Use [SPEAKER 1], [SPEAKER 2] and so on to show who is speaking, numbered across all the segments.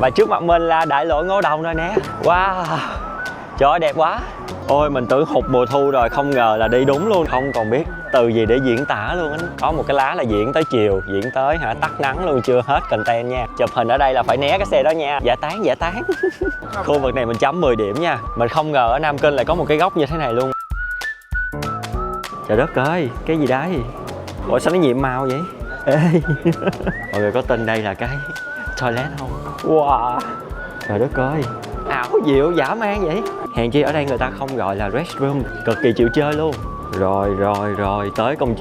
[SPEAKER 1] Và trước mặt mình là đại lộ Ngô Đồng rồi nè. Wow, trời ơi đẹp quá. Ôi mình tưởng hụt mùa thu rồi, không ngờ là đi đúng luôn. Không còn biết từ gì để diễn tả luôn anh. Có một cái lá là diễn tới chiều, diễn tới tắt nắng luôn, chưa hết content nha. Chụp hình ở đây là phải né cái xe đó nha. Dạ tán, dạ tán. Khu vực này mình chấm 10 điểm nha. Mình không ngờ ở Nam Kinh lại có một cái góc như thế này luôn. Trời đất ơi, cái gì đấy? Ủa sao nó nhiệm màu vậy? Ê. Mọi người có tin đây là cái toilet không? Wow, trời đất ơi, ảo diệu dã man vậy. Hèn chi ở đây người ta không gọi là restroom, cực kỳ chịu chơi luôn. Rồi, tới công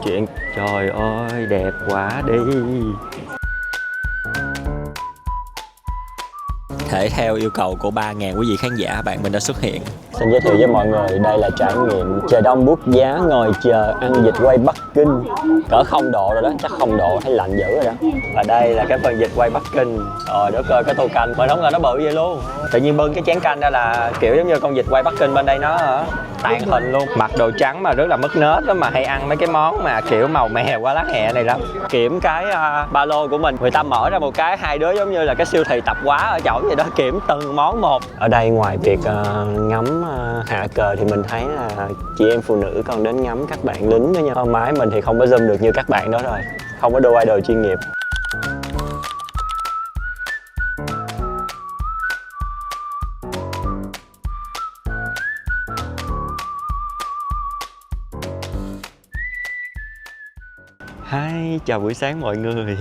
[SPEAKER 1] chuyện. Trời ơi, đẹp quá đi. Thể theo yêu cầu của 3.000 quý vị khán giả, bạn mình đã xuất hiện. Xin giới thiệu với mọi người, đây là trải nghiệm trời đông buốt giá ngồi chờ ăn vịt quay Bắc Kinh. Cỡ 0 độ rồi đó, chắc 0 độ thấy lạnh dữ rồi đó. Và đây là cái phần vịt quay Bắc Kinh. Rồi đất ơi, cái tô canh, mình không ngờ nó bự vậy luôn. Tự nhiên bưng cái chén canh ra là kiểu giống như con vịt quay Bắc Kinh bên đây nó tàn hình luôn. Mặt đồ trắng mà rất là mất nết đó, mà hay ăn mấy cái món mà kiểu màu mè qua lá hẹ này lắm. Kiểm cái ba lô của mình, người ta mở ra một cái, hai đứa giống như là cái siêu thị tạp hóa ở chỗ vậy đó, kiểm từng món một. Ở đây ngoài việc ngắm hạ cờ thì mình thấy là chị em phụ nữ còn đến ngắm các bạn lính nữa nha. Con máy mình thì không có zoom được như các bạn đó rồi, không có đô idol chuyên nghiệp. Hi, chào buổi sáng mọi người.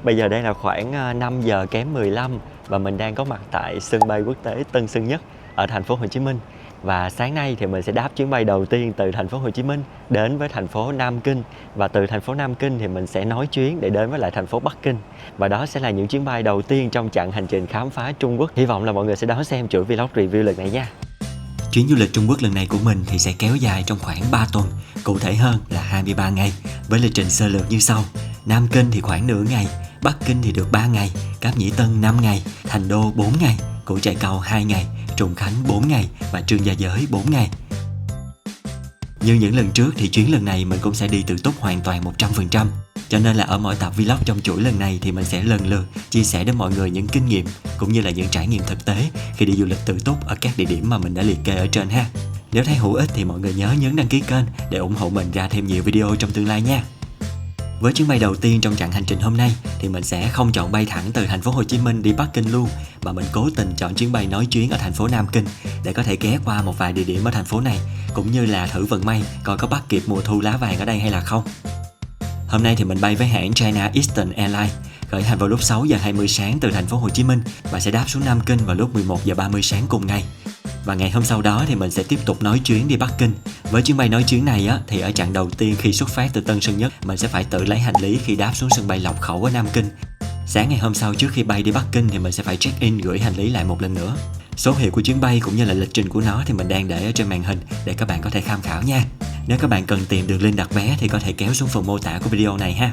[SPEAKER 1] Bây giờ đây là khoảng 5 giờ kém 15 và mình đang có mặt tại sân bay quốc tế Tân Sơn Nhất ở thành phố Hồ Chí Minh. Và sáng nay thì mình sẽ đáp chuyến bay đầu tiên từ thành phố Hồ Chí Minh đến với thành phố Nam Kinh, và từ thành phố Nam Kinh thì mình sẽ nối chuyến để đến với lại thành phố Bắc Kinh. Và đó sẽ là những chuyến bay đầu tiên trong chặng hành trình khám phá Trung Quốc. Hy vọng là mọi người sẽ đón xem chuỗi vlog review lần này nha. Chuyến du lịch Trung Quốc lần này của mình thì sẽ kéo dài trong khoảng 3 tuần, cụ thể hơn là 23 ngày, với lịch trình sơ lược như sau. Nam Kinh thì khoảng nửa ngày, Bắc Kinh thì được 3 ngày, Cáp Nhĩ Tân 5 ngày, Thành Đô 4 ngày, Củ Trại Cầu 2 ngày, Trùng Khánh 4 ngày và Trương Gia Giới 4 ngày. Như những lần trước thì chuyến lần này mình cũng sẽ đi tự túc hoàn toàn 100%. Cho nên là ở mỗi tập vlog trong chuỗi lần này thì mình sẽ lần lượt chia sẻ đến mọi người những kinh nghiệm cũng như là những trải nghiệm thực tế khi đi du lịch tự túc ở các địa điểm mà mình đã liệt kê ở trên ha. Nếu thấy hữu ích thì mọi người nhớ nhấn đăng ký kênh để ủng hộ mình ra thêm nhiều video trong tương lai nha. Với chuyến bay đầu tiên trong chặng hành trình hôm nay thì mình sẽ không chọn bay thẳng từ thành phố Hồ Chí Minh đi Bắc Kinh luôn, mà mình cố tình chọn chuyến bay nối chuyến ở thành phố Nam Kinh để có thể ghé qua một vài địa điểm ở thành phố này, cũng như là thử vận may coi có bắt kịp mùa thu lá vàng ở đây hay là không. Hôm nay thì mình bay với hãng China Eastern Airlines, khởi hành vào lúc 6 giờ 20 sáng từ thành phố Hồ Chí Minh và sẽ đáp xuống Nam Kinh vào lúc 11 giờ 30 sáng cùng ngày. Và ngày hôm sau đó thì mình sẽ tiếp tục nối chuyến đi Bắc Kinh. Với chuyến bay nối chuyến này thì ở chặng đầu tiên khi xuất phát từ Tân Sơn Nhất, mình sẽ phải tự lấy hành lý khi đáp xuống sân bay Lọc Khẩu ở Nam Kinh. Sáng ngày hôm sau trước khi bay đi Bắc Kinh thì mình sẽ phải check-in gửi hành lý lại một lần nữa. Số hiệu của chuyến bay cũng như là lịch trình của nó thì mình đang để ở trên màn hình để các bạn có thể tham khảo nha. Nếu các bạn cần tìm đường link đặt vé thì có thể kéo xuống phần mô tả của video này ha.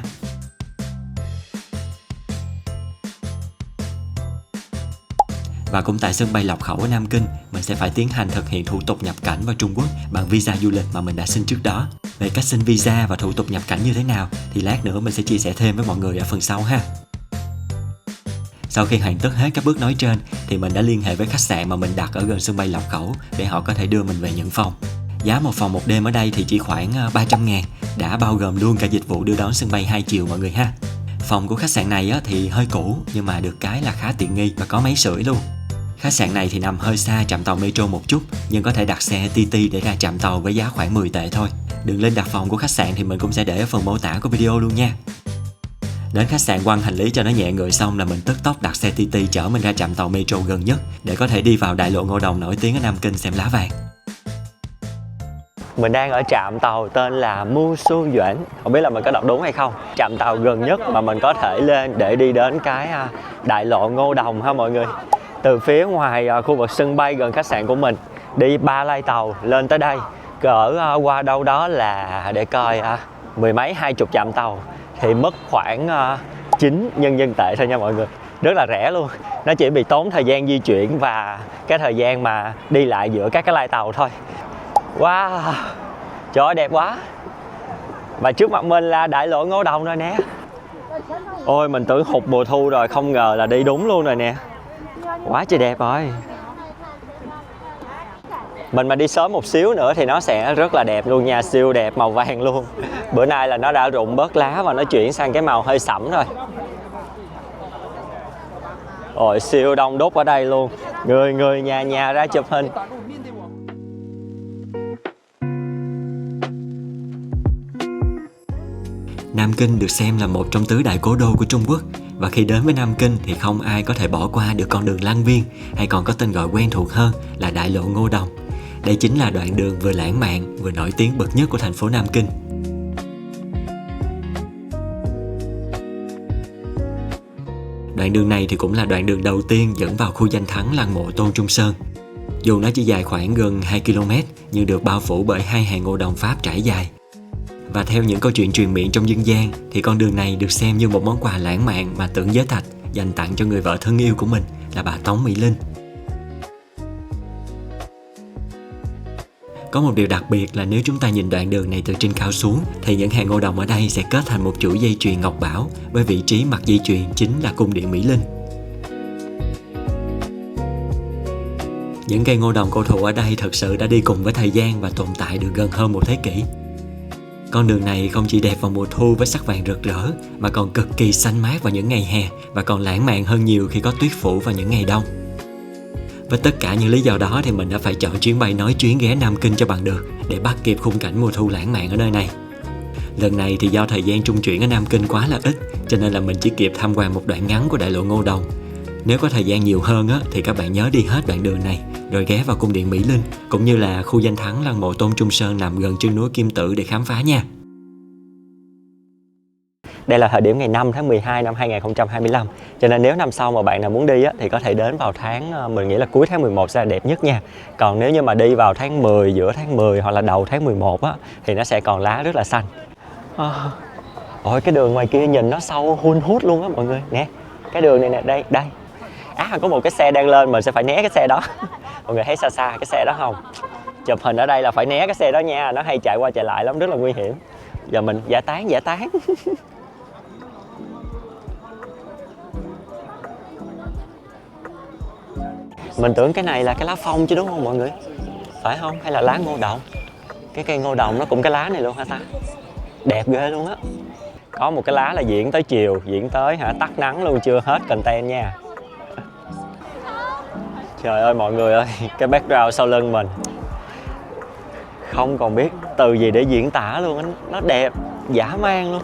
[SPEAKER 1] Và cũng tại sân bay Lọc Khẩu ở Nam Kinh, mình sẽ phải tiến hành thực hiện thủ tục nhập cảnh vào Trung Quốc bằng visa du lịch mà mình đã xin trước đó. Về cách xin visa và thủ tục nhập cảnh như thế nào thì lát nữa mình sẽ chia sẻ thêm với mọi người ở phần sau ha. Sau khi hoàn tất hết các bước nói trên thì mình đã liên hệ với khách sạn mà mình đặt ở gần sân bay Lọc Khẩu để họ có thể đưa mình về nhận phòng. Giá một phòng một đêm ở đây thì chỉ khoảng 300.000, đã bao gồm luôn cả dịch vụ đưa đón sân bay 2 chiều mọi người ha. Phòng của khách sạn này thì hơi cũ nhưng mà được cái là khá tiện nghi và có máy sưởi luôn. Khách sạn này thì nằm hơi xa trạm tàu metro một chút, nhưng có thể đặt xe TT để ra trạm tàu với giá khoảng 10 tệ thôi. Đường link đặt phòng của khách sạn thì mình cũng sẽ để ở phần mô tả của video luôn nha. Đến khách sạn quăng hành lý cho nó nhẹ người xong là mình tức tốc đặt xe TT chở mình ra trạm tàu metro gần nhất để có thể đi vào đại lộ Ngô Đồng nổi tiếng ở Nam Kinh xem lá vàng. Mình đang ở trạm tàu tên là Mu Su Doãn, không biết là mình có đọc đúng hay không. Trạm tàu gần nhất mà mình có thể lên để đi đến cái đại lộ Ngô Đồng ha mọi người. Từ phía ngoài khu vực sân bay gần khách sạn của mình đi 3 lay tàu lên tới đây, cỡ qua đâu đó là để coi 10 mấy 20 trạm tàu thì mất khoảng 9 nhân dân tệ thôi nha mọi người. Rất là rẻ luôn. Nó chỉ bị tốn thời gian di chuyển và cái thời gian mà đi lại giữa các cái lay tàu thôi. Wow, trời ơi đẹp quá. Và trước mặt mình là đại lộ Ngô Đồng rồi nè. Ôi mình tưởng hụt mùa thu rồi, không ngờ là đi đúng luôn rồi nè. Quá trời đẹp rồi. Mình mà đi sớm một xíu nữa thì nó sẽ rất là đẹp luôn nha, siêu đẹp, màu vàng luôn. Bữa nay là nó đã rụng bớt lá và nó chuyển sang cái màu hơi sẫm rồi. Ôi siêu đông đúc ở đây luôn. Người người nhà nhà ra chụp hình. Nam Kinh được xem là một trong tứ đại cố đô của Trung Quốc. Và khi đến với Nam Kinh thì không ai có thể bỏ qua được con đường Lăng Viên, hay còn có tên gọi quen thuộc hơn là Đại lộ Ngô Đồng. Đây chính là đoạn đường vừa lãng mạn vừa nổi tiếng bậc nhất của thành phố Nam Kinh. Đoạn đường này thì cũng là đoạn đường đầu tiên dẫn vào khu danh thắng lăng mộ Tôn Trung Sơn. Dù nó chỉ dài khoảng gần 2 km nhưng được bao phủ bởi hai hàng ngô đồng Pháp trải dài. Và theo những câu chuyện truyền miệng trong dân gian thì con đường này được xem như một món quà lãng mạn mà Tưởng Giới Thạch dành tặng cho người vợ thân yêu của mình là bà Tống Mỹ Linh. Có một điều đặc biệt là nếu chúng ta nhìn đoạn đường này từ trên cao xuống thì những hàng ngô đồng ở đây sẽ kết thành một chuỗi dây chuyền ngọc bảo với vị trí mặt dây chuyền chính là cung điện Mỹ Linh. Những cây ngô đồng cổ thụ ở đây thật sự đã đi cùng với thời gian và tồn tại được gần hơn một thế kỷ. Con đường này không chỉ đẹp vào mùa thu với sắc vàng rực rỡ mà còn cực kỳ xanh mát vào những ngày hè và còn lãng mạn hơn nhiều khi có tuyết phủ vào những ngày đông. Với tất cả những lý do đó thì mình đã phải chọn chuyến bay nói chuyến ghé Nam Kinh cho bằng được để bắt kịp khung cảnh mùa thu lãng mạn ở nơi này. Lần này thì do thời gian trung chuyển ở Nam Kinh quá là ít cho nên là mình chỉ kịp tham quan một đoạn ngắn của đại lộ Ngô Đồng. Nếu có thời gian nhiều hơn á, thì các bạn nhớ đi hết đoạn đường này rồi ghé vào cung điện Mỹ Linh cũng như là khu danh thắng lăng mộ Tôn Trung Sơn nằm gần chân núi Kim Tự để khám phá nha. Đây là thời điểm ngày 5 tháng 12 năm 2025 cho nên nếu năm sau mà bạn nào muốn đi á, thì có thể đến vào tháng, mình nghĩ là cuối tháng 11 sẽ là đẹp nhất nha. Còn nếu như mà đi vào tháng 10, giữa tháng 10 hoặc là đầu tháng 11 á, thì nó sẽ còn lá rất là xanh. Ôi cái đường ngoài kia nhìn nó sâu hun hút luôn á mọi người nè. Cái đường này nè, đây đây. Có một cái xe đang lên, mình sẽ phải né cái xe đó. Mọi người thấy xa xa cái xe đó không? Chụp hình ở đây là phải né cái xe đó nha, nó hay chạy qua chạy lại lắm, rất là nguy hiểm. Giờ mình giải tán. Mình tưởng cái này là cái lá phong chứ đúng không mọi người? Phải không? Hay là lá ngô đồng? Cái cây ngô đồng nó cũng cái lá này luôn hả ta? Đẹp ghê luôn á. Có một cái lá là diễn tới chiều, diễn tới tắt nắng luôn, chưa hết content nha. Trời ơi mọi người ơi, cái background sau lưng mình không còn biết từ gì để diễn tả luôn á. Nó đẹp, dã man luôn.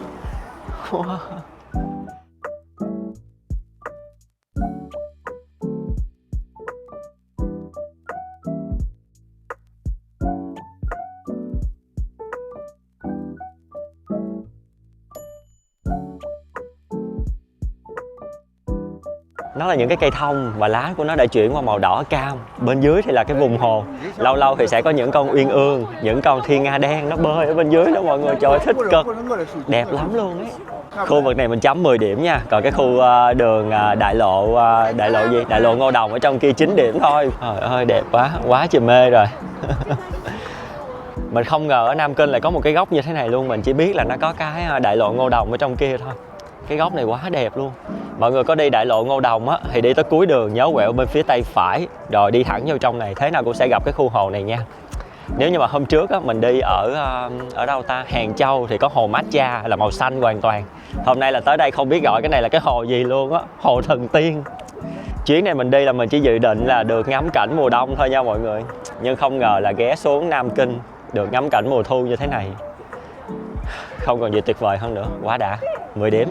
[SPEAKER 1] Nó là những cái cây thông và lá của nó đã chuyển qua màu đỏ cam. Bên dưới thì là cái vùng hồ. Lâu lâu thì sẽ có những con uyên ương, những con thiên nga đen nó bơi ở bên dưới đó mọi người. Trời ơi, thích cực. Đẹp lắm luôn ấy. Khu vực này mình chấm 10 điểm nha. Còn cái khu đường đại lộ Đại lộ Ngô Đồng ở trong kia 9 điểm thôi. Trời ơi đẹp quá, quá trời mê rồi. Mình không ngờ ở Nam Kinh lại có một cái góc như thế này luôn. Mình chỉ biết là nó có cái đại lộ Ngô Đồng ở trong kia thôi. Cái góc này quá đẹp luôn. Mọi người có đi đại lộ Ngô Đồng á thì đi tới cuối đường nhớ quẹo bên phía tay phải rồi đi thẳng vô trong này, thế nào cũng sẽ gặp cái khu hồ này nha. Nếu như mà hôm trước á mình đi ở đâu ta, Hàng Châu thì có hồ Matcha là màu xanh hoàn toàn. Hôm nay là tới đây không biết gọi cái này là cái hồ gì luôn á, hồ Thần Tiên. Chuyến này mình đi là mình chỉ dự định là được ngắm cảnh mùa đông thôi nha mọi người, nhưng không ngờ là ghé xuống Nam Kinh được ngắm cảnh mùa thu như thế này. Không còn gì tuyệt vời hơn nữa, quá đã, 10 điểm.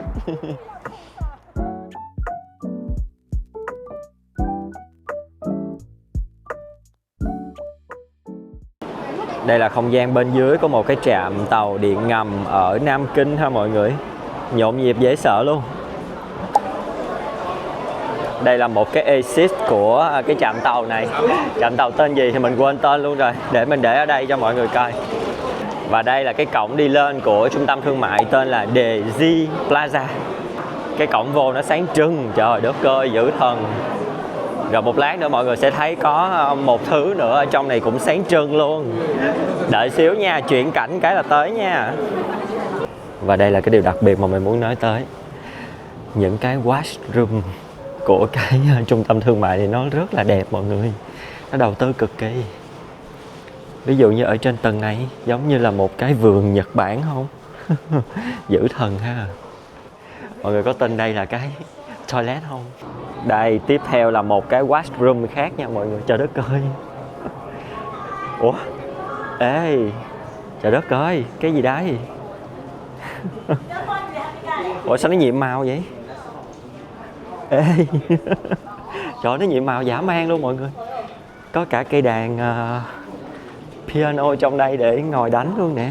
[SPEAKER 1] Đây là không gian bên dưới có một cái trạm tàu điện ngầm ở Nam Kinh ha mọi người. Nhộn nhịp dễ sợ luôn. Đây là một cái exit của cái trạm tàu này. Trạm tàu tên gì thì mình quên tên luôn rồi. Để mình để ở đây cho mọi người coi. Và đây là cái cổng đi lên của trung tâm thương mại tên là Deji Plaza. Cái cổng vô nó sáng trưng, trời đất ơi dữ thần. Rồi một lát nữa mọi người sẽ thấy có một thứ nữa ở trong này cũng sáng trưng luôn. Đợi xíu nha, chuyển cảnh cái là tới nha. Và đây là cái điều đặc biệt mà mình muốn nói tới. Những cái washroom của cái trung tâm thương mại này nó rất là đẹp mọi người. Nó đầu tư cực kỳ. Ví dụ như ở trên tầng này giống như là một cái vườn Nhật Bản không? Dữ thần ha. Mọi người có tin đây là cái toilet không? Đây, tiếp theo là một cái washroom khác nha mọi người. Trời đất ơi. Ủa? Ê, trời đất ơi, cái gì đấy? Ủa sao nó nhiệm màu vậy? Ê. Trời ơi, nó nhiệm màu dã man luôn mọi người. Có cả cây đàn piano trong đây để ngồi đánh luôn nè.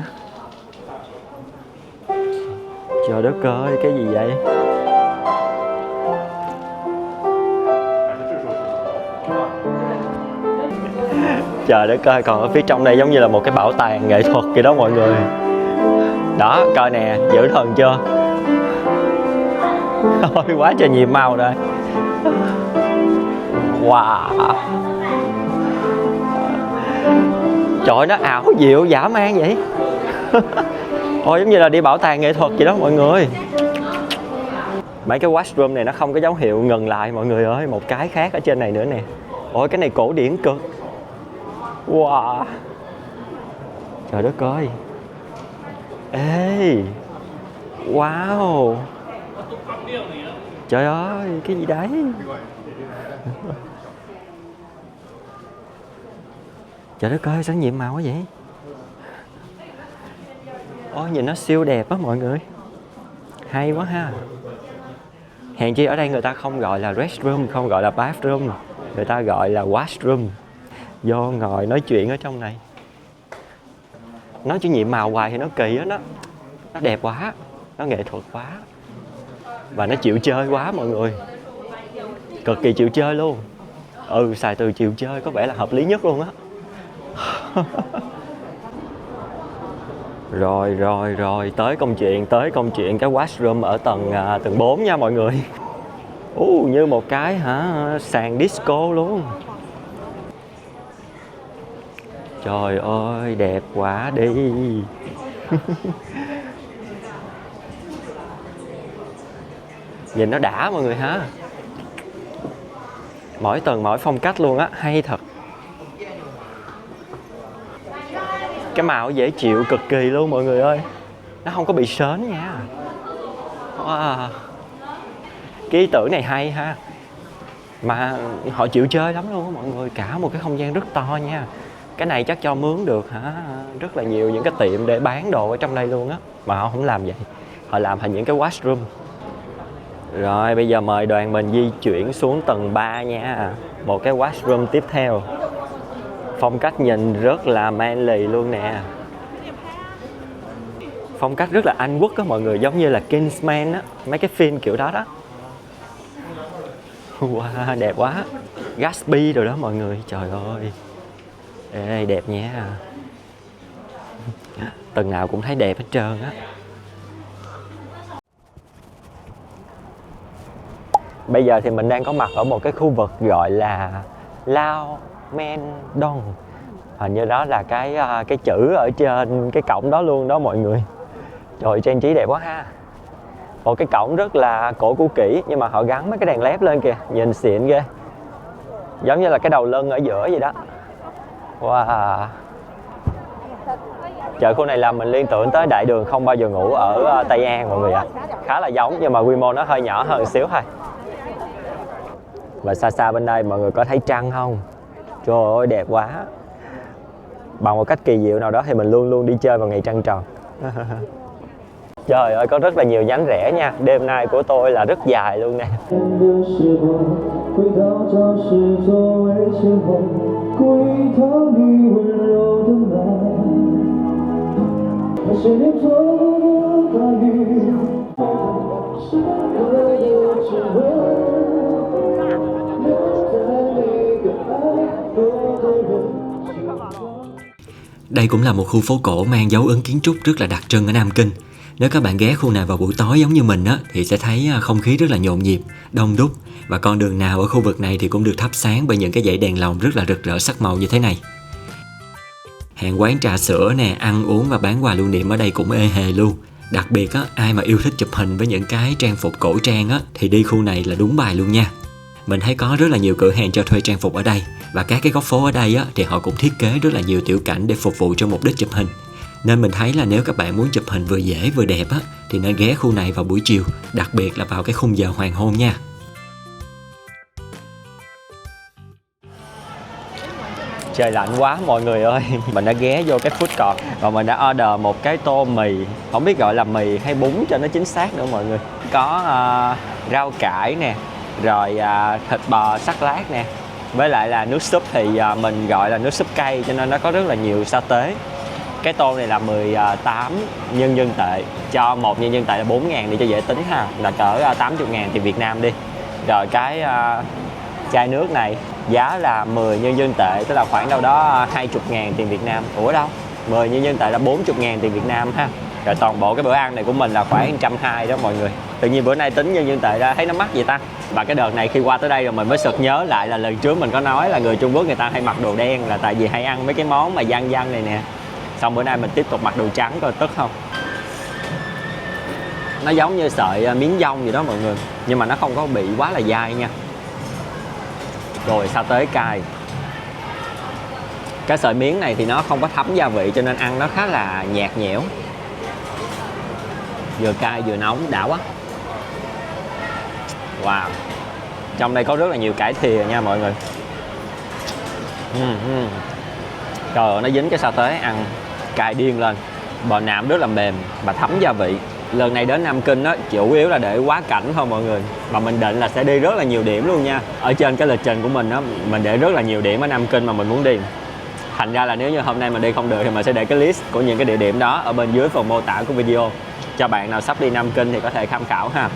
[SPEAKER 1] Trời đất ơi, cái gì vậy? Trời đất ơi, còn ở phía trong đây giống như là một cái bảo tàng nghệ thuật vậy đó mọi người. Đó, coi nè, dữ thần chưa? Ôi, quá trời nhiều màu rồi. Wow. Trời ơi, nó ảo diệu dã man vậy. Ôi, giống như là đi bảo tàng nghệ thuật vậy đó mọi người. Mấy cái washroom này nó không có dấu hiệu ngừng lại mọi người ơi. Một cái khác ở trên này nữa nè. Ôi, cái này cổ điển cực. Wow. Trời đất ơi. Ê. Wow. Trời ơi, cái gì đấy? Trời đất ơi, sao nhiệm màu quá vậy? Ôi, nhìn nó siêu đẹp á mọi người. Hay quá ha. Hèn chi ở đây người ta không gọi là restroom, không gọi là bathroom. Người ta gọi là washroom. Vô ngồi nói chuyện ở trong này. Nói chỉ nhiệm màu hoài thì nó kỳ á đó. Nó đẹp quá. Nó nghệ thuật quá. Và nó chịu chơi quá mọi người. Cực kỳ chịu chơi luôn. Ừ, xài từ chịu chơi có vẻ là hợp lý nhất luôn á. Rồi, tới công chuyện cái washroom ở tầng 4 nha mọi người. Như một cái sàn disco luôn. Trời ơi, đẹp quá đi. Nhìn nó đã mọi người ha. Mỗi tầng mỗi phong cách luôn á, hay thật. Cái màu dễ chịu cực kỳ luôn mọi người ơi. Nó không có bị sến nha. Wow. Cái ý tưởng này hay ha. Mà họ chịu chơi lắm luôn á mọi người. Cả một cái không gian rất to nha. Cái này chắc cho mướn được rất là nhiều những cái tiệm để bán đồ ở trong đây luôn á. Mà họ không làm vậy. Họ làm thành những cái washroom. Rồi bây giờ mời đoàn mình di chuyển xuống tầng 3 nha. Một cái washroom tiếp theo. Phong cách nhìn rất là manly luôn nè. Phong cách rất là Anh Quốc á mọi người. Giống như là Kingsman á. Mấy cái phim kiểu đó đó. Wow, đẹp quá. Gatsby rồi đó mọi người. Trời ơi. Ê, đẹp nha. Tầng nào cũng thấy đẹp hết trơn á. Bây giờ thì mình đang có mặt ở một cái khu vực gọi là Lao Men Dong. Hình như đó là cái chữ ở trên cái cổng đó luôn đó mọi người. Trời, trang trí đẹp quá ha. Một cái cổng rất là cổ cũ kỹ nhưng mà họ gắn mấy cái đèn led lên kìa, nhìn xịn ghê. Giống như là cái đầu lân ở giữa vậy đó. Wow. Chợ khu này làm mình liên tưởng tới đại đường không bao giờ ngủ ở Tây An mọi người ạ. Khá là giống nhưng mà quy mô nó hơi nhỏ hơn xíu thôi. Và xa xa bên đây mọi người có thấy trăng không? Trời ơi, đẹp quá. Bằng một cách kỳ diệu nào đó thì mình luôn luôn đi chơi vào ngày trăng tròn. Trời ơi, có rất là nhiều nhánh rẽ nha. Đêm nay của tôi là rất dài luôn nè.
[SPEAKER 2] Đây cũng là một khu phố cổ mang dấu ấn kiến trúc rất là đặc trưng ở Nam Kinh. Nếu các bạn ghé khu này vào buổi tối giống như mình á, thì sẽ thấy không khí rất là nhộn nhịp, đông đúc. Và con đường nào ở khu vực này thì cũng được thắp sáng bởi những cái dãy đèn lồng rất là rực rỡ sắc màu như thế này. Hàng quán trà sữa nè, ăn uống và bán quà lưu niệm ở đây cũng ê hề luôn. Đặc biệt á, ai mà yêu thích chụp hình với những cái trang phục cổ trang á, thì đi khu này là đúng bài luôn nha. Mình thấy có rất là nhiều cửa hàng cho thuê trang phục ở đây, và các cái góc phố ở đây á, thì họ cũng thiết kế rất là nhiều tiểu cảnh để phục vụ cho mục đích chụp hình. Nên mình thấy là nếu các bạn muốn chụp hình vừa dễ vừa đẹp á, thì nên ghé khu này vào buổi chiều, đặc biệt là vào cái khung giờ hoàng hôn nha.
[SPEAKER 1] Trời lạnh quá mọi người ơi. Mình đã ghé vô cái food court và mình đã order một cái tô mì, không biết gọi là mì hay bún cho nó chính xác nữa mọi người. Có rau cải nè, rồi thịt bò sắc lát nè, với lại là nước súp thì mình gọi là nước súp cay cho nên nó có rất là nhiều sa tế. Cái tô này là 18 nhân dân tệ, cho một nhân dân tệ là 4.000 đi cho dễ tính ha, là cỡ 80.000 tiền Việt Nam đi. Rồi cái chai nước này giá là 10 nhân dân tệ, tức là khoảng đâu đó 20.000 tiền Việt Nam. Ủa đâu, 10 nhân dân tệ là 40.000 tiền Việt Nam ha. Rồi toàn bộ cái bữa ăn này của mình là khoảng 120 đó mọi người. Tự nhiên bữa nay tính nhân dân tệ ra thấy nó mắc vậy ta. Và cái đợt này khi qua tới đây rồi mình mới sực nhớ lại là lần trước mình có nói là người Trung Quốc người ta hay mặc đồ đen là tại vì hay ăn mấy cái món mà dân dân này nè. Xong bữa nay mình tiếp tục mặc đồ trắng coi tức không. Nó giống như sợi miếng dong gì đó mọi người, nhưng mà nó không có bị quá là dai nha. Rồi sa tế cay. Cái sợi miếng này thì nó không có thấm gia vị cho nên ăn nó khá là nhạt nhẽo. Vừa cay vừa nóng đã quá. Wow. Trong đây có rất là nhiều cải thìa nha mọi người. Trời ơi, nó dính cái sa tế ăn cay điên lên. Bò nạm rất là mềm và thấm gia vị. Lần này đến Nam Kinh á, chủ yếu là để quá cảnh thôi mọi người. Mà mình định là sẽ đi rất là nhiều điểm luôn nha. Ở trên cái lịch trình của mình á, mình để rất là nhiều điểm ở Nam Kinh mà mình muốn đi. Thành ra là nếu như hôm nay mình đi không được thì mình sẽ để cái list của những cái địa điểm đó ở bên dưới phần mô tả của video. Cho bạn nào sắp đi Nam Kinh thì có thể tham khảo ha.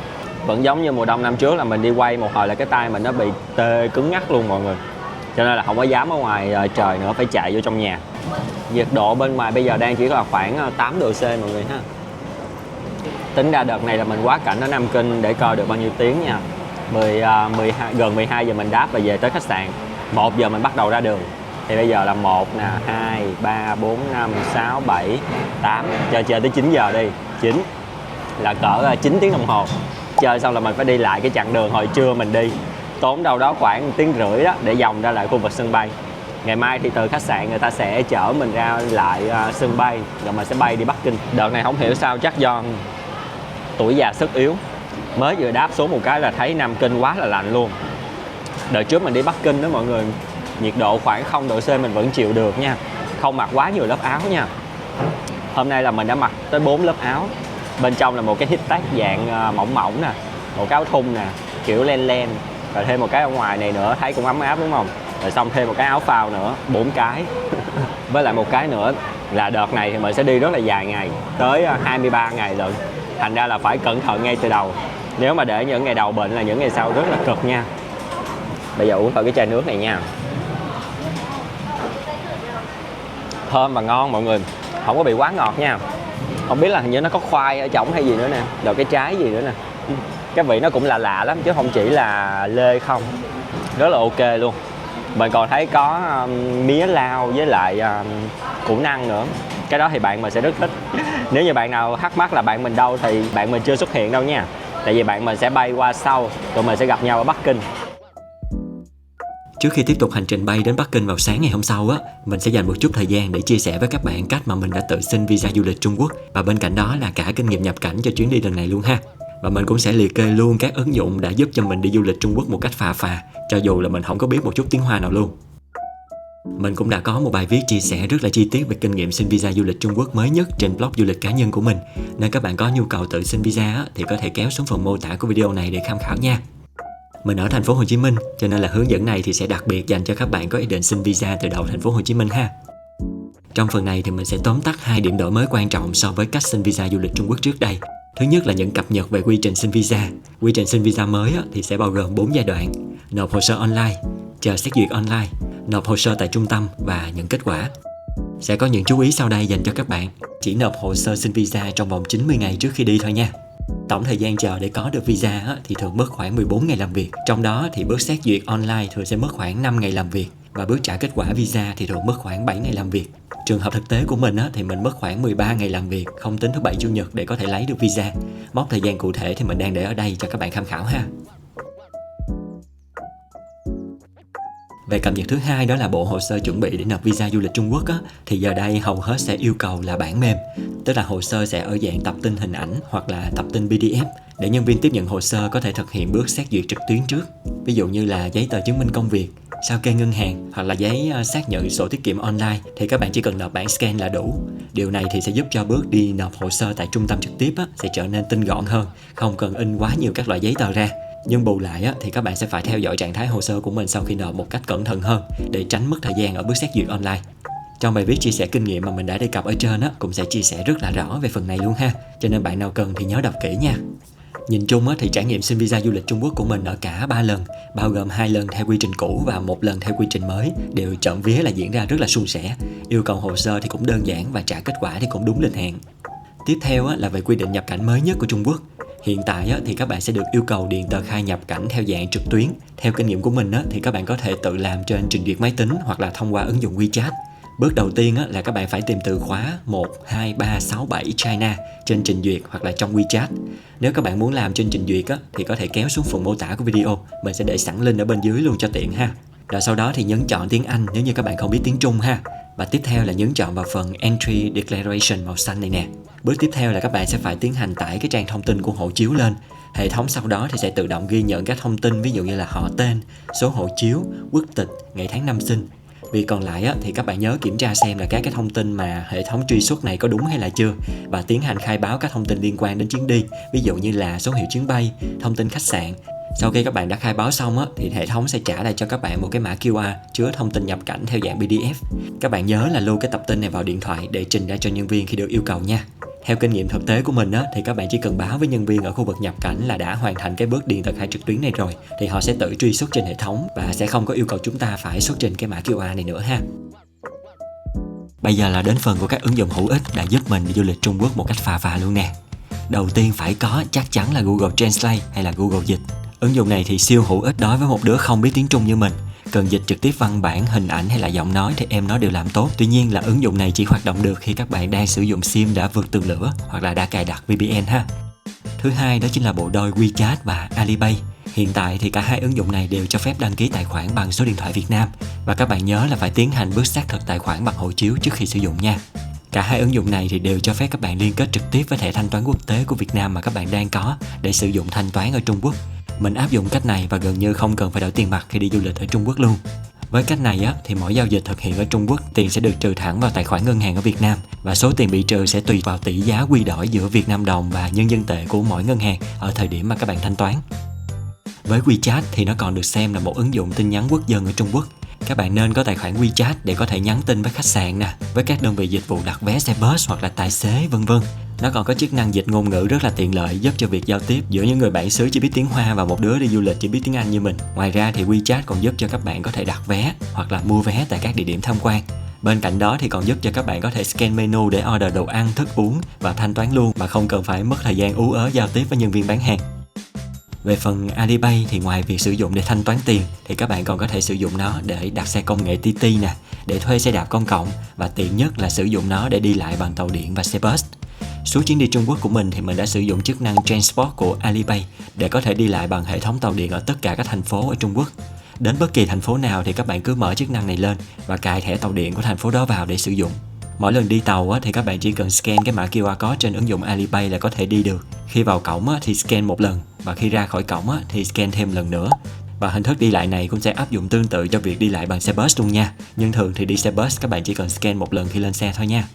[SPEAKER 1] Vẫn giống như mùa đông năm trước là mình đi quay một hồi là cái tay mình nó bị tê cứng ngắc luôn mọi người. Cho nên là không có dám ở ngoài trời nữa, phải chạy vô trong nhà. Nhiệt độ bên ngoài bây giờ đang chỉ là khoảng 8 độ C mọi người ha. Tính ra đợt này là mình quá cảnh ở Nam Kinh để coi được bao nhiêu tiếng nha. Gần 12 giờ mình đáp và về tới khách sạn. 1 giờ mình bắt đầu ra đường. Thì bây giờ là 1 nè, 2, 3, 4, 5, 6, 7, 8. Chơi tới 9 giờ đi. 9 là cỡ 9 tiếng đồng hồ. Chơi xong là mình phải đi lại cái chặng đường hồi trưa mình đi. Tốn đâu đó khoảng 1 tiếng rưỡi đó để vòng ra lại khu vực sân bay. Ngày mai thì từ khách sạn người ta sẽ chở mình ra lại sân bay, rồi mình sẽ bay đi Bắc Kinh. Đợt này không hiểu sao, chắc do tuổi già sức yếu, mới vừa đáp xuống một cái là thấy Nam Kinh quá là lạnh luôn. Đợt trước mình đi Bắc Kinh đó mọi người, nhiệt độ khoảng 0 độ C mình vẫn chịu được nha, không mặc quá nhiều lớp áo nha. Hôm nay là mình đã mặc tới 4 lớp áo. Bên trong là một cái hít tag dạng mỏng mỏng nè, một cái áo thun nè, kiểu len len, rồi thêm một cái ở ngoài này nữa, thấy cũng ấm áp đúng không? Rồi xong thêm một cái áo phao nữa, 4 cái. Với lại một cái nữa là đợt này thì mình sẽ đi rất là dài ngày, tới 23 ngày lận. Thành ra là phải cẩn thận ngay từ đầu. Nếu mà để những ngày đầu bệnh là những ngày sau rất là cực nha. Bây giờ uống thử cái chai nước này nha. Thơm và ngon mọi người, không có bị quá ngọt nha. Không biết là hình như nó có khoai ở trong hay gì nữa nè, rồi cái trái gì nữa nè. Cái vị nó cũng là lạ lắm chứ không chỉ là lê không. Rất là ok luôn. Mình còn thấy có mía lao với lại củ năng nữa. Cái đó thì bạn mình sẽ rất thích. Nếu như bạn nào thắc mắc là bạn mình đâu thì bạn mình chưa xuất hiện đâu nha. Tại vì bạn mình sẽ bay qua sau, tụi mình sẽ gặp nhau ở Bắc Kinh.
[SPEAKER 2] Trước khi tiếp tục hành trình bay đến Bắc Kinh vào sáng ngày hôm sau á, mình sẽ dành một chút thời gian để chia sẻ với các bạn cách mà mình đã tự xin visa du lịch Trung Quốc, và bên cạnh đó là cả kinh nghiệm nhập cảnh cho chuyến đi lần này luôn ha. Và mình cũng sẽ liệt kê luôn các ứng dụng đã giúp cho mình đi du lịch Trung Quốc một cách phà phà, cho dù là mình không có biết một chút tiếng Hoa nào luôn. Mình cũng đã có một bài viết chia sẻ rất là chi tiết về kinh nghiệm xin visa du lịch Trung Quốc mới nhất trên blog du lịch cá nhân của mình, nên các bạn có nhu cầu tự xin visa á, thì có thể kéo xuống phần mô tả của video này để tham khảo nha. Mình ở thành phố Hồ Chí Minh, cho nên là hướng dẫn này thì sẽ đặc biệt dành cho các bạn có ý định xin visa từ đầu thành phố Hồ Chí Minh ha. Trong phần này thì mình sẽ tóm tắt 2 điểm đổi mới quan trọng so với cách xin visa du lịch Trung Quốc trước đây. Thứ nhất là những cập nhật về quy trình xin visa. Quy trình xin visa mới thì sẽ bao gồm 4 giai đoạn: nộp hồ sơ online, chờ xét duyệt online, nộp hồ sơ tại trung tâm và nhận kết quả. Sẽ có những chú ý sau đây dành cho các bạn. Chỉ nộp hồ sơ xin visa trong vòng 90 ngày trước khi đi thôi nha. Tổng thời gian chờ để có được visa thì thường mất khoảng 14 ngày làm việc. Trong đó thì bước xét duyệt online thường sẽ mất khoảng 5 ngày làm việc. và bước trả kết quả visa thì thường mất khoảng 7 ngày làm việc. Trường hợp thực tế của mình á, thì mình mất khoảng 13 ngày làm việc, không tính thứ Bảy Chủ nhật để có thể lấy được visa. Mốc thời gian cụ thể thì mình đang để ở đây cho các bạn tham khảo ha. Về cập nhật thứ hai đó là bộ hồ sơ chuẩn bị để nộp visa du lịch Trung Quốc á, thì giờ đây hầu hết sẽ yêu cầu là bản mềm, tức là hồ sơ sẽ ở dạng tập tin hình ảnh hoặc là tập tin PDF để nhân viên tiếp nhận hồ sơ có thể thực hiện bước xét duyệt trực tuyến trước. Ví dụ như là giấy tờ chứng minh công việc, sao kê ngân hàng hoặc là giấy xác nhận sổ tiết kiệm online thì các bạn chỉ cần nộp bản scan là đủ. Điều này thì sẽ giúp cho bước đi nộp hồ sơ tại trung tâm trực tiếp á, sẽ trở nên tinh gọn hơn, không cần in quá nhiều các loại giấy tờ ra. Nhưng bù lại á, thì các bạn sẽ phải theo dõi trạng thái hồ sơ của mình sau khi nộp một cách cẩn thận hơn để tránh mất thời gian ở bước xét duyệt online. Trong bài viết chia sẻ kinh nghiệm mà mình đã đề cập ở trên á, cũng sẽ chia sẻ rất là rõ về phần này luôn ha, cho nên bạn nào cần thì nhớ đọc kỹ nha. Nhìn chung á, thì trải nghiệm xin visa du lịch Trung Quốc của mình ở cả 3 lần, bao gồm 2 lần theo quy trình cũ và 1 lần theo quy trình mới, đều trộm vía là diễn ra rất là suôn sẻ. Yêu cầu hồ sơ thì cũng đơn giản và trả kết quả thì cũng đúng lịch hẹn. Tiếp theo á, là về quy định nhập cảnh mới nhất của Trung Quốc. Hiện tại á, thì các bạn sẽ được yêu cầu điền tờ khai nhập cảnh theo dạng trực tuyến. Theo kinh nghiệm của mình á, thì các bạn có thể tự làm trên trình duyệt máy tính hoặc là thông qua ứng dụng WeChat. Bước đầu tiên á, là các bạn phải tìm từ khóa 12367 China trên trình duyệt hoặc là trong WeChat. Nếu các bạn muốn làm trên trình duyệt á, thì có thể kéo xuống phần mô tả của video. Mình sẽ để sẵn link ở bên dưới luôn cho tiện ha. Rồi sau đó thì nhấn chọn tiếng Anh nếu như các bạn không biết tiếng Trung ha. Và tiếp theo là nhấn chọn vào phần Entry Declaration màu xanh này nè. Bước tiếp theo là các bạn sẽ phải tiến hành tải cái trang thông tin của hộ chiếu lên. Hệ thống sau đó thì sẽ tự động ghi nhận các thông tin ví dụ như là họ tên, số hộ chiếu, quốc tịch, ngày tháng năm sinh. Việc còn lại á, thì các bạn nhớ kiểm tra xem là các cái thông tin mà hệ thống truy xuất này có đúng hay là chưa và tiến hành khai báo các thông tin liên quan đến chuyến đi, ví dụ như là số hiệu chuyến bay, thông tin khách sạn. Sau khi các bạn đã khai báo xong á, thì hệ thống sẽ trả lại cho các bạn một cái mã QR chứa thông tin nhập cảnh theo dạng PDF. Các bạn nhớ là lưu cái tập tin này vào điện thoại để trình ra cho nhân viên khi được yêu cầu nha. Theo kinh nghiệm thực tế của mình á, thì các bạn chỉ cần báo với nhân viên ở khu vực nhập cảnh là đã hoàn thành cái bước điền tờ khai trực tuyến này rồi, thì họ sẽ tự truy xuất trên hệ thống và sẽ không có yêu cầu chúng ta phải xuất trình cái mã QR này nữa ha. Bây giờ là đến phần của các ứng dụng hữu ích đã giúp mình đi du lịch Trung Quốc một cách phà phà luôn nè. Đầu tiên phải có chắc chắn là Google Translate hay là Google Dịch. Ứng dụng này thì siêu hữu ích đối với một đứa không biết tiếng Trung như mình. Cần dịch trực tiếp văn bản, hình ảnh hay là giọng nói thì em nó đều làm tốt. Tuy nhiên là ứng dụng này chỉ hoạt động được khi các bạn đang sử dụng SIM đã vượt tường lửa hoặc là đã cài đặt VPN ha. Thứ hai đó chính là bộ đôi WeChat và Alipay. Hiện tại thì cả hai ứng dụng này đều cho phép đăng ký tài khoản bằng số điện thoại Việt Nam và các bạn nhớ là phải tiến hành bước xác thực tài khoản bằng hộ chiếu trước khi sử dụng nha. Cả hai ứng dụng này thì đều cho phép các bạn liên kết trực tiếp với thẻ thanh toán quốc tế của Việt Nam mà các bạn đang có để sử dụng thanh toán ở Trung Quốc. Mình áp dụng cách này và gần như không cần phải đổi tiền mặt khi đi du lịch ở Trung Quốc luôn. Với cách này á, thì mỗi giao dịch thực hiện ở Trung Quốc, tiền sẽ được trừ thẳng vào tài khoản ngân hàng ở Việt Nam và số tiền bị trừ sẽ tùy vào tỷ giá quy đổi giữa Việt Nam đồng và nhân dân tệ của mỗi ngân hàng ở thời điểm mà các bạn thanh toán. Với WeChat thì nó còn được xem là một ứng dụng tin nhắn quốc dân ở Trung Quốc. Các bạn nên có tài khoản WeChat để có thể nhắn tin với khách sạn nè, với các đơn vị dịch vụ đặt vé xe bus hoặc là tài xế vân vân. Nó còn có chức năng dịch ngôn ngữ rất là tiện lợi, giúp cho việc giao tiếp giữa những người bản xứ chỉ biết tiếng Hoa và một đứa đi du lịch chỉ biết tiếng Anh như mình. Ngoài ra thì WeChat còn giúp cho các bạn có thể đặt vé hoặc là mua vé tại các địa điểm tham quan. Bên cạnh đó thì còn giúp cho các bạn có thể scan menu để order đồ ăn, thức uống và thanh toán luôn mà không cần phải mất thời gian ú ớ giao tiếp với nhân viên bán hàng. Về phần Alipay thì ngoài việc sử dụng để thanh toán tiền thì các bạn còn có thể sử dụng nó để đặt xe công nghệ TT nè, để thuê xe đạp công cộng và tiện nhất là sử dụng nó để đi lại bằng tàu điện và xe bus. Suốt chuyến đi Trung Quốc của mình thì mình đã sử dụng chức năng Transport của Alipay để có thể đi lại bằng hệ thống tàu điện ở tất cả các thành phố ở Trung Quốc. Đến bất kỳ thành phố nào thì các bạn cứ mở chức năng này lên và cài thẻ tàu điện của thành phố đó vào để sử dụng. Mỗi lần đi tàu thì các bạn chỉ cần scan cái mã QR code trên ứng dụng Alipay là có thể đi được. Khi vào cổng thì scan một lần và khi ra khỏi cổng thì scan thêm lần nữa. Và hình thức đi lại này cũng sẽ áp dụng tương tự cho việc đi lại bằng xe bus luôn nha. Nhưng thường thì đi xe bus các bạn chỉ cần scan một lần khi lên xe thôi nha.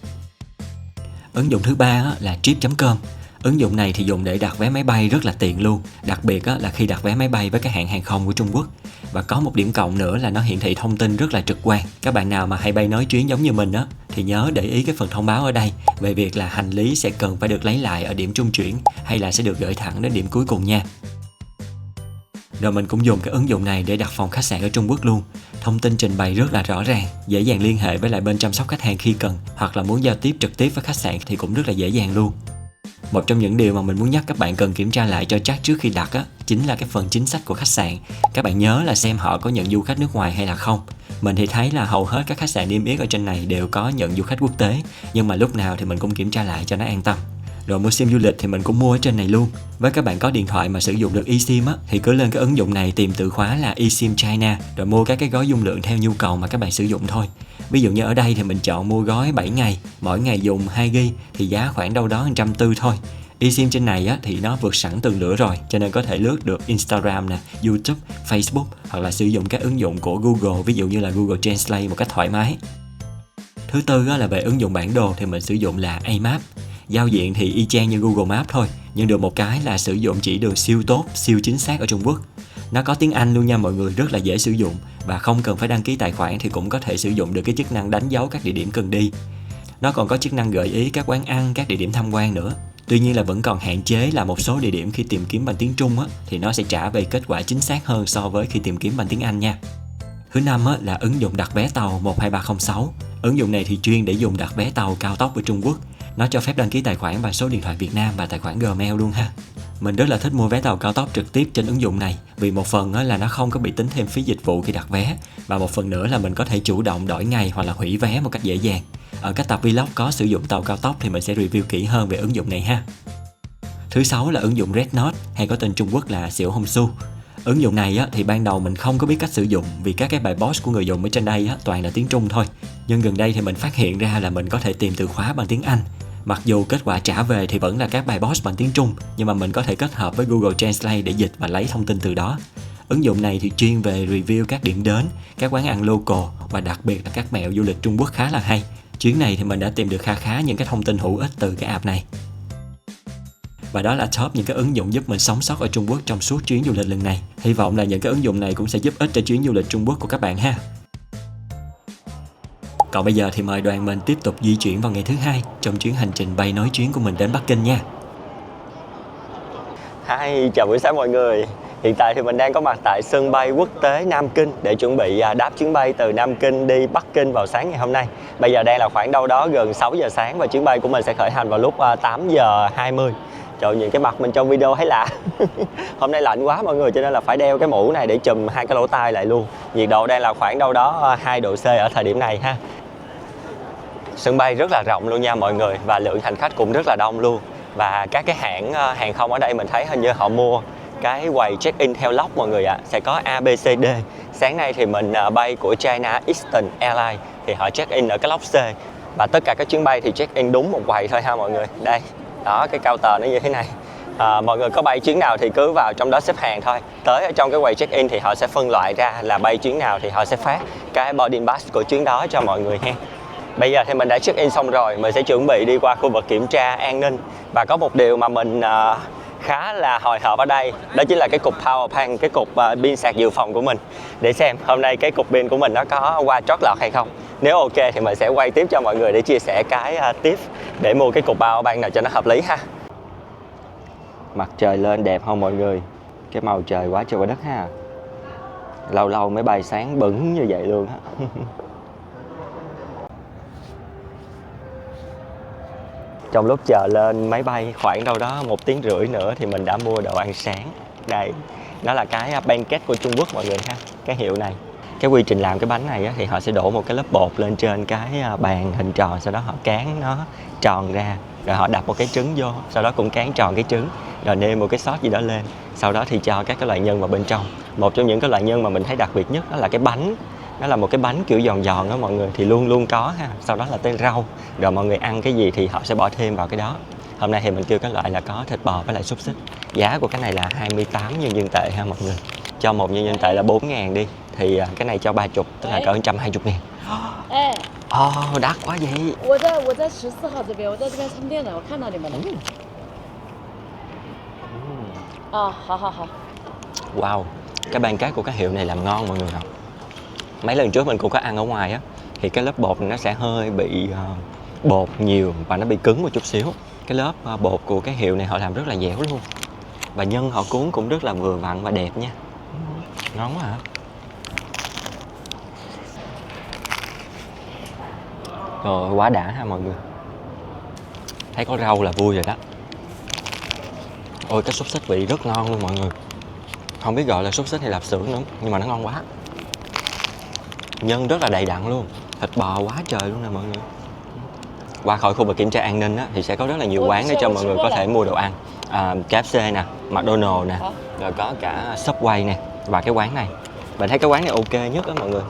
[SPEAKER 2] Ứng dụng thứ ba là Trip.com. Ứng dụng này thì dùng để đặt vé máy bay rất là tiện luôn, đặc biệt là khi đặt vé máy bay với các hãng hàng không của Trung Quốc. Và có một điểm cộng nữa là nó hiển thị thông tin rất là trực quan. Các bạn nào mà hay bay nói chuyến giống như mình thì nhớ để ý cái phần thông báo ở đây về việc là hành lý sẽ cần phải được lấy lại ở điểm trung chuyển hay là sẽ được gửi thẳng đến điểm cuối cùng nha. Rồi mình cũng dùng cái ứng dụng này để đặt phòng khách sạn ở Trung Quốc luôn. Thông tin trình bày rất là rõ ràng, dễ dàng liên hệ với lại bên chăm sóc khách hàng khi cần, hoặc là muốn giao tiếp trực tiếp với khách sạn thì cũng rất là dễ dàng luôn. Một trong những điều mà mình muốn nhắc các bạn cần kiểm tra lại cho chắc trước khi đặt chính là cái phần chính sách của khách sạn. Các bạn nhớ là xem họ có nhận du khách nước ngoài hay là không. Mình thì thấy là hầu hết các khách sạn niêm yết ở trên này đều có nhận du khách quốc tế, nhưng mà lúc nào thì mình cũng kiểm tra lại cho nó an tâm. Rồi mua sim du lịch thì mình cũng mua ở trên này luôn. Với các bạn có điện thoại mà sử dụng được eSIM á, thì cứ lên cái ứng dụng này tìm từ khóa là eSIM China, rồi mua các cái gói dung lượng theo nhu cầu mà các bạn sử dụng thôi. Ví dụ như ở đây thì mình chọn mua gói 7 ngày, mỗi ngày dùng 2GB thì giá khoảng đâu đó 140 thôi. eSIM trên này á, thì nó vượt sẵn tường lửa rồi, cho nên có thể lướt được Instagram nè, YouTube, Facebook hoặc là sử dụng các ứng dụng của Google, ví dụ như là Google Translate một cách thoải mái. Thứ tư á, là về ứng dụng bản đồ thì mình sử dụng là Amap. Giao diện thì y chang như Google Maps thôi, nhưng được một cái là sử dụng chỉ đường siêu tốt, siêu chính xác ở Trung Quốc. Nó có tiếng Anh luôn nha mọi người, rất là dễ sử dụng và không cần phải đăng ký tài khoản thì cũng có thể sử dụng được cái chức năng đánh dấu các địa điểm cần đi. Nó còn có chức năng gợi ý các quán ăn, các địa điểm tham quan nữa. Tuy nhiên là vẫn còn hạn chế là một số địa điểm khi tìm kiếm bằng tiếng Trung á, thì nó sẽ trả về kết quả chính xác hơn so với khi tìm kiếm bằng tiếng Anh nha. Thứ năm á, là ứng dụng đặt vé tàu 12306. Ứng dụng này thì chuyên để dùng đặt vé tàu cao tốc ở Trung Quốc. Nó cho phép đăng ký tài khoản bằng số điện thoại Việt Nam và tài khoản Gmail luôn ha. Mình rất là thích mua vé tàu cao tốc trực tiếp trên ứng dụng này, vì một phần là nó không có bị tính thêm phí dịch vụ khi đặt vé, và một phần nữa là mình có thể chủ động đổi ngày hoặc là hủy vé một cách dễ dàng. Ở các tập vlog có sử dụng tàu cao tốc thì mình sẽ review kỹ hơn về ứng dụng này ha. Thứ sáu là ứng dụng Rednote, hay có tên Trung Quốc là Xiao Hong Su. Ứng dụng này á, thì ban đầu mình không có biết cách sử dụng vì các cái bài post của người dùng ở trên đây á, toàn là tiếng Trung thôi. Nhưng gần đây thì mình phát hiện ra là mình có thể tìm từ khóa bằng tiếng Anh. Mặc dù kết quả trả về thì vẫn là các bài post bằng tiếng Trung, nhưng mà mình có thể kết hợp với Google Translate để dịch và lấy thông tin từ đó. Ứng dụng này thì chuyên về review các điểm đến, các quán ăn local và đặc biệt là các mẹo du lịch Trung Quốc khá là hay. Chuyến này thì mình đã tìm được khá những cái thông tin hữu ích từ cái app này. Và đó là top những cái ứng dụng giúp mình sống sót ở Trung Quốc trong suốt chuyến du lịch lần này. Hy vọng là những cái ứng dụng này cũng sẽ giúp ích cho chuyến du lịch Trung Quốc của các bạn ha. Còn bây giờ thì mời đoàn mình tiếp tục di chuyển vào ngày thứ hai trong chuyến hành trình bay nối chuyến của mình đến Bắc Kinh nha.
[SPEAKER 1] Hi, chào buổi sáng mọi người. Hiện tại thì mình đang có mặt tại sân bay quốc tế Nam Kinh để chuẩn bị đáp chuyến bay từ Nam Kinh đi Bắc Kinh vào sáng ngày hôm nay. Bây giờ đang là khoảng đâu đó gần 6 giờ sáng và chuyến bay của mình sẽ khởi hành vào lúc 8 giờ 20. Trời, nhìn cái mặt mình trong video thấy lạ. Hôm nay lạnh quá mọi người, cho nên là phải đeo cái mũ này để chùm hai cái lỗ tai lại luôn. Nhiệt độ đang là khoảng đâu đó 2 độ C ở thời điểm này ha. Sân bay rất là rộng luôn nha mọi người, và lượng hành khách cũng rất là đông luôn. Và các cái hãng hàng không ở đây mình thấy hình như họ mua cái quầy check-in theo lốc mọi người ạ. Sẽ có A, B, C, D. Sáng nay thì mình bay của China Eastern Airlines thì họ check-in ở cái lốc C. Và tất cả các chuyến bay thì check-in đúng một quầy thôi ha mọi người. Đây, đó, cái counter nó như thế này. Mọi người có bay chuyến nào thì cứ vào trong đó xếp hàng thôi. Tới ở trong cái quầy check-in thì họ sẽ phân loại ra là bay chuyến nào thì họ sẽ phát cái boarding pass của chuyến đó cho mọi người ha. Bây giờ thì mình đã check-in xong rồi, mình sẽ chuẩn bị đi qua khu vực kiểm tra an ninh. Và có một điều mà mình khá là hồi hộp ở đây, đó chính là cái cục power bank, cái cục pin sạc dự phòng của mình, để xem hôm nay cái cục pin của mình nó có qua trót lọt hay không. Nếu ok thì mình sẽ quay tiếp cho mọi người để chia sẻ cái tip để mua cái cục power bank nào cho nó hợp lý ha. Mặt trời lên đẹp không mọi người? Cái màu trời quá trời quá đất ha. Lâu lâu mới bay sáng bừng như vậy luôn á. Trong lúc chờ lên máy bay khoảng đâu đó 1 tiếng rưỡi nữa thì mình đã mua đồ ăn sáng. Đây, đó là cái pancake của Trung Quốc mọi người ha, cái hiệu này. Cái quy trình làm cái bánh này thì họ sẽ đổ một cái lớp bột lên trên cái bàn hình tròn, sau đó họ cán nó tròn ra, rồi họ đập một cái trứng vô, sau đó cũng cán tròn cái trứng, rồi nêm một cái sốt gì đó lên. Sau đó thì cho các cái loại nhân vào bên trong. Một trong những cái loại nhân mà mình thấy đặc biệt nhất đó là cái bánh. Nó là một cái bánh kiểu giòn giòn đó mọi người, thì luôn luôn có ha. Sau đó là tới rau, rồi mọi người ăn cái gì thì họ sẽ bỏ thêm vào cái đó. Hôm nay thì mình kêu cái loại là có thịt bò với lại xúc xích. Giá của cái này là 28 nhân dân tệ ha mọi người. Cho một nhân dân tệ là 4.000 đi, thì cái này cho 30, tức là cỡ 120.000. Đắt quá vậy.
[SPEAKER 3] 我在14号这边，我在这边充电的，我看到你们了。好。
[SPEAKER 1] Wow, cái pancake của cái hiệu này làm ngon mọi người ạ. Mấy lần trước mình cũng có ăn ở ngoài á, thì cái lớp bột này nó sẽ hơi bị bột nhiều và nó bị cứng một chút xíu. Cái lớp bột của cái hiệu này họ làm rất là dẻo luôn. Và nhân họ cuốn cũng rất là vừa vặn và đẹp nha. Ngon quá hả? Rồi, quá đã ha mọi người. Thấy có rau là vui rồi đó. Ôi, cái xúc xích vị rất ngon luôn mọi người. Không biết gọi là xúc xích hay lạp xưởng nữa, nhưng mà nó ngon quá. Nhân rất là đầy đặn luôn, thịt bò quá trời luôn nè mọi người. Qua khỏi khu vực kiểm tra an ninh á, thì sẽ có rất là nhiều quán để cho mọi người có thể mua đồ ăn. KFC nè, McDonald's nè, rồi có cả Subway nè, và cái quán này. Mình thấy cái quán này ok nhất á mọi người.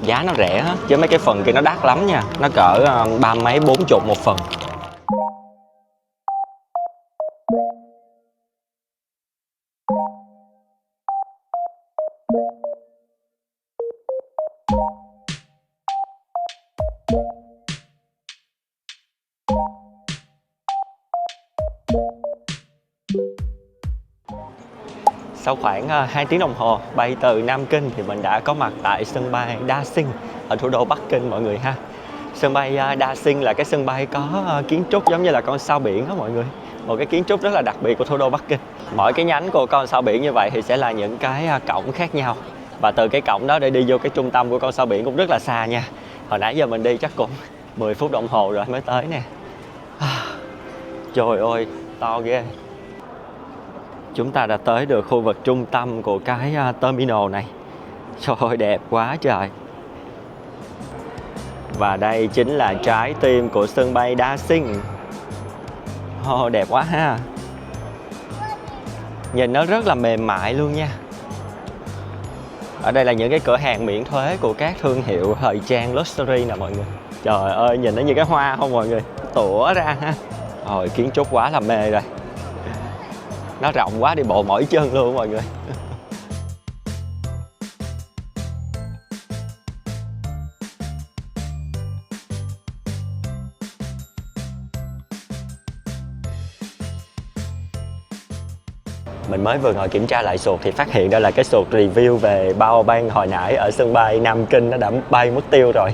[SPEAKER 1] Giá nó rẻ á, chứ mấy cái phần kia nó đắt lắm nha. Nó cỡ ba mấy 40 một phần. Sau khoảng 2 tiếng đồng hồ bay từ Nam Kinh thì mình đã có mặt tại sân bay Đa Sinh ở thủ đô Bắc Kinh mọi người ha. Sân bay Đa Sinh là cái sân bay có kiến trúc giống như là con sao biển đó mọi người. Một cái kiến trúc rất là đặc biệt của thủ đô Bắc Kinh. Mỗi cái nhánh của con sao biển như vậy thì sẽ là những cái cổng khác nhau. Và từ cái cổng đó để đi vô cái trung tâm của con sao biển cũng rất là xa nha. Hồi nãy giờ mình đi chắc cũng 10 phút đồng hồ rồi mới tới nè. Trời ơi, to ghê. Chúng ta đã tới được khu vực trung tâm của cái terminal này. Trời ơi, đẹp quá trời. Và đây chính là trái tim của sân bay Đa Sinh. Đẹp quá ha. Nhìn nó rất là mềm mại luôn nha. Ở đây là những cái cửa hàng miễn thuế của các thương hiệu thời trang luxury nè mọi người. Trời ơi, nhìn nó như cái hoa không mọi người, tủa ra ha. Kiến trúc quá là mê rồi. Nó rộng quá đi bộ mỏi chân luôn mọi người. Mình mới vừa ngồi kiểm tra lại sụt thì phát hiện ra là cái sụt review về power bank hồi nãy ở sân bay Nam Kinh nó đã bay mất tiêu rồi.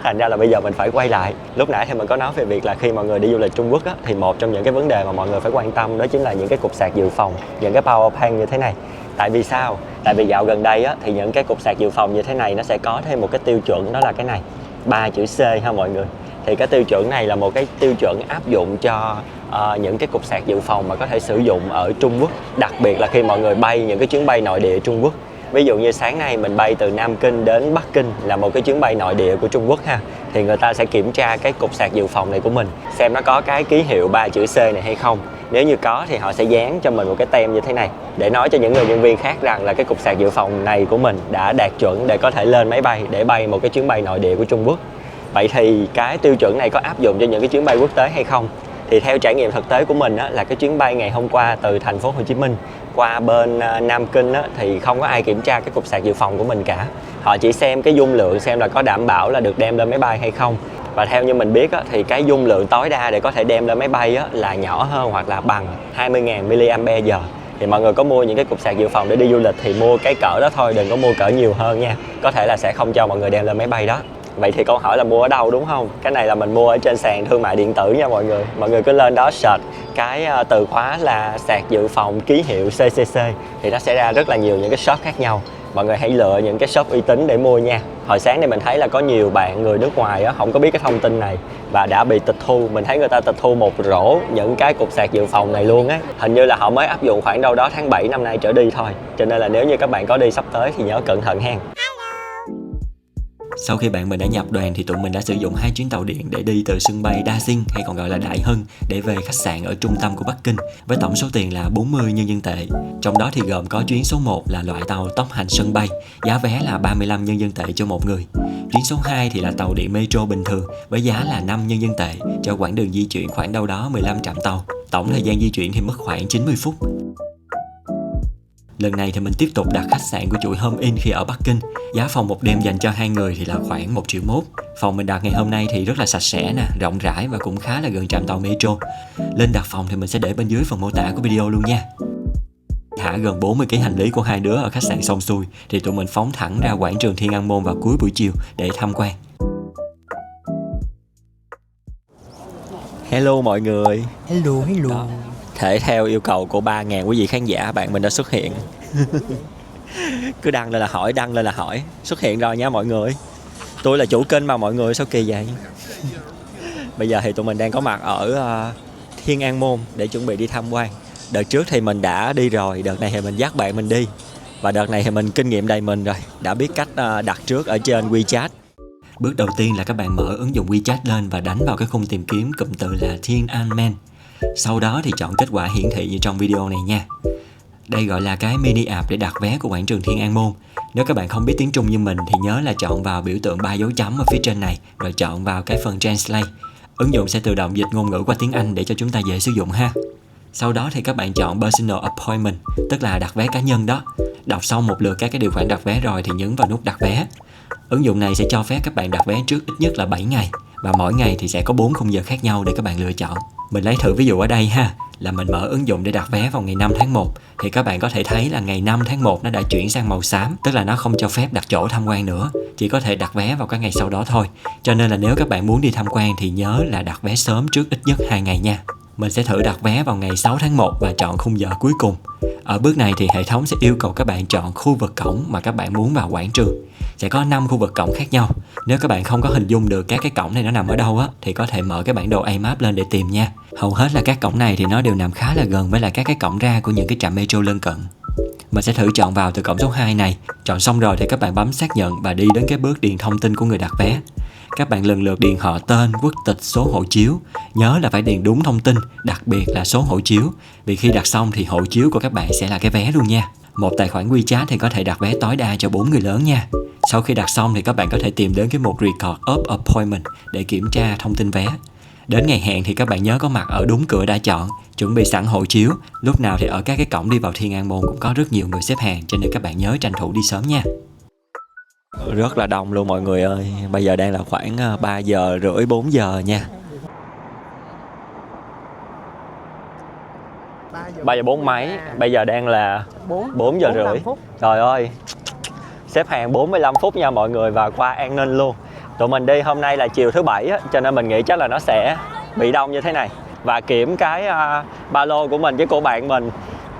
[SPEAKER 1] Thành ra là bây giờ mình phải quay lại. Lúc nãy thì mình có nói về việc là khi mọi người đi du lịch Trung Quốc á, thì một trong những cái vấn đề mà mọi người phải quan tâm đó chính là những cái cục sạc dự phòng, những cái power bank như thế này. Tại vì sao? Tại vì dạo gần đây á, thì những cái cục sạc dự phòng như thế này nó sẽ có thêm một cái tiêu chuẩn, đó là cái này, 3 chữ C ha mọi người. Thì cái tiêu chuẩn này là một cái tiêu chuẩn áp dụng cho những cái cục sạc dự phòng mà có thể sử dụng ở Trung Quốc, đặc biệt là khi mọi người bay những cái chuyến bay nội địa Trung Quốc. Ví dụ như sáng nay mình bay từ Nam Kinh đến Bắc Kinh là một cái chuyến bay nội địa của Trung Quốc ha, thì người ta sẽ kiểm tra cái cục sạc dự phòng này của mình xem nó có cái ký hiệu 3 chữ C này hay không. Nếu như có thì họ sẽ dán cho mình một cái tem như thế này để nói cho những người nhân viên khác rằng là cái cục sạc dự phòng này của mình đã đạt chuẩn để có thể lên máy bay để bay một cái chuyến bay nội địa của Trung Quốc. Vậy thì cái tiêu chuẩn này có áp dụng cho những cái chuyến bay quốc tế hay không? Thì theo trải nghiệm thực tế của mình á, là cái chuyến bay ngày hôm qua từ thành phố Hồ Chí Minh qua bên Nam Kinh á, thì không có ai kiểm tra cái cục sạc dự phòng của mình cả. Họ chỉ xem cái dung lượng xem là có đảm bảo là được đem lên máy bay hay không. Và theo như mình biết á, thì cái dung lượng tối đa để có thể đem lên máy bay á, là nhỏ hơn hoặc là bằng 20.000 mAh. Thì mọi người có mua những cái cục sạc dự phòng để đi du lịch thì mua cái cỡ đó thôi, đừng có mua cỡ nhiều hơn nha. Có thể là sẽ không cho mọi người đem lên máy bay đó. Vậy thì câu hỏi là mua ở đâu đúng không? Cái này là mình mua ở trên sàn thương mại điện tử nha mọi người. Mọi người cứ lên đó search cái từ khóa là sạc dự phòng ký hiệu CCC thì nó sẽ ra rất là nhiều những cái shop khác nhau. Mọi người hãy lựa những cái shop uy tín để mua nha. Hồi sáng này mình thấy là có nhiều bạn người nước ngoài á, không có biết cái thông tin này và đã bị tịch thu. Mình thấy người ta tịch thu một rổ những cái cục sạc dự phòng này luôn á. Hình như là họ mới áp dụng khoảng đâu đó tháng 7 năm nay trở đi thôi. Cho nên là nếu như các bạn có đi sắp tới thì nhớ cẩn thận hen.
[SPEAKER 2] Sau khi bạn mình đã nhập đoàn thì tụi mình đã sử dụng 2 chuyến tàu điện để đi từ sân bay Đa Sinh hay còn gọi là Đại Hưng để về khách sạn ở trung tâm của Bắc Kinh với tổng số tiền là 40 nhân dân tệ. Trong đó thì gồm có chuyến số 1 là loại tàu tốc hành sân bay, giá vé là 35 nhân dân tệ cho một người. Chuyến số 2 thì là tàu điện metro bình thường với giá là 5 nhân dân tệ cho quãng đường di chuyển khoảng đâu đó 15 trạm tàu. Tổng thời gian di chuyển thì mất khoảng 90 phút. Lần này thì mình tiếp tục đặt khách sạn của chuỗi Home Inn khi ở Bắc Kinh. Giá phòng một đêm dành cho 2 người thì là khoảng 1,1 triệu. Phòng mình đặt ngày hôm nay thì rất là sạch sẽ nè, rộng rãi và cũng khá là gần trạm tàu metro. Lên đặt phòng thì mình sẽ để bên dưới phần mô tả của video luôn nha. Thả gần 40 kg hành lý của hai đứa ở khách sạn xong xuôi thì tụi mình phóng thẳng ra quảng trường Thiên An Môn vào cuối buổi chiều để tham quan.
[SPEAKER 1] Hello mọi người.
[SPEAKER 4] Hello.
[SPEAKER 1] Đó. Thể theo yêu cầu của 3.000 quý vị khán giả, bạn mình đã xuất hiện. Cứ đăng lên là hỏi, đăng lên là hỏi. Xuất hiện rồi nha mọi người. Tôi là chủ kênh mà mọi người, sao kỳ vậy? Bây giờ thì tụi mình đang có mặt ở Thiên An Môn để chuẩn bị đi tham quan. Đợt trước thì mình đã đi rồi, đợt này thì mình dắt bạn mình đi. Và đợt này thì mình kinh nghiệm đầy mình rồi, đã biết cách đặt trước ở trên WeChat.
[SPEAKER 2] Bước đầu tiên là các bạn mở ứng dụng WeChat lên và đánh vào cái khung tìm kiếm cụm từ là Thiên An Man. Sau đó thì chọn kết quả hiển thị như trong video này nha. Đây gọi là cái mini app để đặt vé của quảng trường Thiên An Môn. Nếu các bạn không biết tiếng Trung như mình thì nhớ là chọn vào biểu tượng 3 dấu chấm ở phía trên này, rồi chọn vào cái phần Translate. Ứng dụng sẽ tự động dịch ngôn ngữ qua tiếng Anh để cho chúng ta dễ sử dụng ha. Sau đó thì các bạn chọn Personal Appointment, tức là đặt vé cá nhân đó. Đọc xong một lượt các cái điều khoản đặt vé rồi thì nhấn vào nút đặt vé. Ứng dụng này sẽ cho phép các bạn đặt vé trước ít nhất là 7 ngày. Và mỗi ngày thì sẽ có 4 khung giờ khác nhau để các bạn lựa chọn. Mình lấy thử ví dụ ở đây ha, là mình mở ứng dụng để đặt vé vào ngày 5 tháng 1. Thì các bạn có thể thấy là ngày 5 tháng 1 nó đã chuyển sang màu xám, tức là nó không cho phép đặt chỗ tham quan nữa, chỉ có thể đặt vé vào các ngày sau đó thôi. Cho nên là nếu các bạn muốn đi tham quan thì nhớ là đặt vé sớm trước ít nhất 2 ngày nha. Mình sẽ thử đặt vé vào ngày 6 tháng 1 và chọn khung giờ cuối cùng. Ở bước này thì hệ thống sẽ yêu cầu các bạn chọn khu vực cổng mà các bạn muốn vào quảng trường. Sẽ có 5 khu vực cổng khác nhau. Nếu các bạn không có hình dung được các cái cổng này nó nằm ở đâu á, thì có thể mở cái bản đồ A-map lên để tìm nha. Hầu hết là các cổng này thì nó đều nằm khá là gần với lại các cái cổng ra của những cái trạm metro lân cận. Mình sẽ thử chọn vào từ cổng số 2 này. Chọn xong rồi thì các bạn bấm xác nhận và đi đến cái bước điền thông tin của người đặt vé. Các bạn lần lượt điền họ tên, quốc tịch, số hộ chiếu. Nhớ là phải điền đúng thông tin, đặc biệt là số hộ chiếu. Vì khi đặt xong thì hộ chiếu của các bạn sẽ là cái vé luôn nha. Một tài khoản WeChat thì có thể đặt vé tối đa cho 4 người lớn nha. Sau khi đặt xong thì các bạn có thể tìm đến cái mục Record of Appointment để kiểm tra thông tin vé. Đến ngày hẹn thì các bạn nhớ có mặt ở đúng cửa đã chọn, chuẩn bị sẵn hộ chiếu. Lúc nào thì ở các cái cổng đi vào Thiên An Môn cũng có rất nhiều người xếp hàng, cho nên các bạn nhớ tranh thủ đi sớm nha.
[SPEAKER 1] Rất là đông luôn mọi người ơi. Bây giờ đang là khoảng 3 giờ rưỡi 4 giờ nha. 3 giờ 4 mấy. Bây giờ đang là 4 giờ rưỡi. Trời ơi, xếp hàng 45 phút nha mọi người, và qua an ninh luôn. Tụi mình đi hôm nay là chiều thứ Bảy á, cho nên mình nghĩ chắc là nó sẽ bị đông như thế này. Và kiểm cái ba lô của mình với của bạn mình,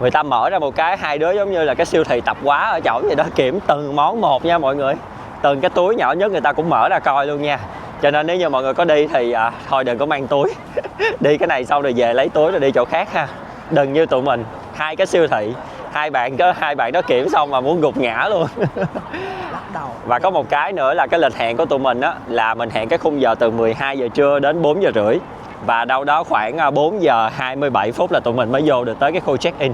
[SPEAKER 1] người ta mở ra một cái, hai đứa giống như là cái siêu thị tạp hóa ở chỗ vậy đó, kiểm từng món một nha mọi người. Từng cái túi nhỏ nhất người ta cũng mở ra coi luôn nha. Cho nên nếu như mọi người có đi thì thôi đừng có mang túi. Đi cái này xong rồi về lấy túi rồi đi chỗ khác ha. Đừng như tụi mình, hai cái siêu thị, hai bạn đó kiểm xong mà muốn gục ngã luôn. Và có một cái nữa là cái lịch hẹn của tụi mình á, là mình hẹn cái khung giờ từ 12 giờ trưa đến 4 giờ rưỡi. Và đâu đó khoảng 4 giờ 27 phút là tụi mình mới vô được tới cái khu check-in.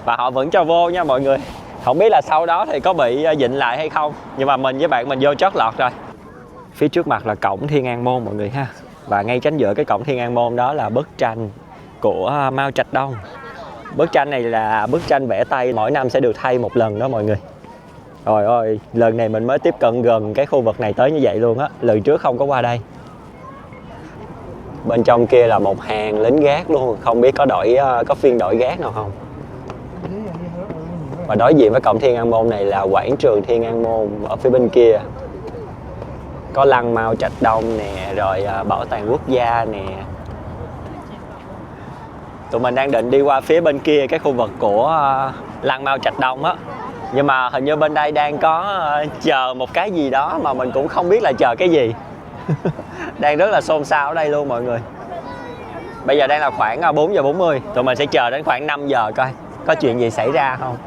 [SPEAKER 1] Và họ vẫn cho vô nha mọi người. Không biết là sau đó thì có bị dịnh lại hay không, nhưng mà mình với bạn mình vô chót lọt rồi. Phía trước mặt là cổng Thiên An Môn mọi người ha. Và ngay chính giữa cái cổng Thiên An Môn đó là bức tranh của Mao Trạch Đông. Bức tranh này là bức tranh vẽ tay, mỗi năm sẽ được thay một lần đó mọi người. Trời ơi, lần này mình mới tiếp cận gần cái khu vực này tới như vậy luôn á. Lần trước không có qua đây. Bên trong kia là một hàng lính gác luôn. Không biết có phiên đội gác nào không. Và đối diện với cổng Thiên An Môn này là quảng trường Thiên An Môn ở phía bên kia. Có lăng Mao Trạch Đông nè, rồi bảo tàng quốc gia nè. Tụi mình đang định đi qua phía bên kia, cái khu vực của lăng Mao Trạch Đông á. Nhưng mà hình như bên đây đang có chờ một cái gì đó mà mình cũng không biết là chờ cái gì. Đang rất là xôn xao ở đây luôn mọi người. Bây giờ đang là khoảng 4 giờ 40. Tụi mình sẽ chờ đến khoảng 5 giờ coi có chuyện gì xảy ra không.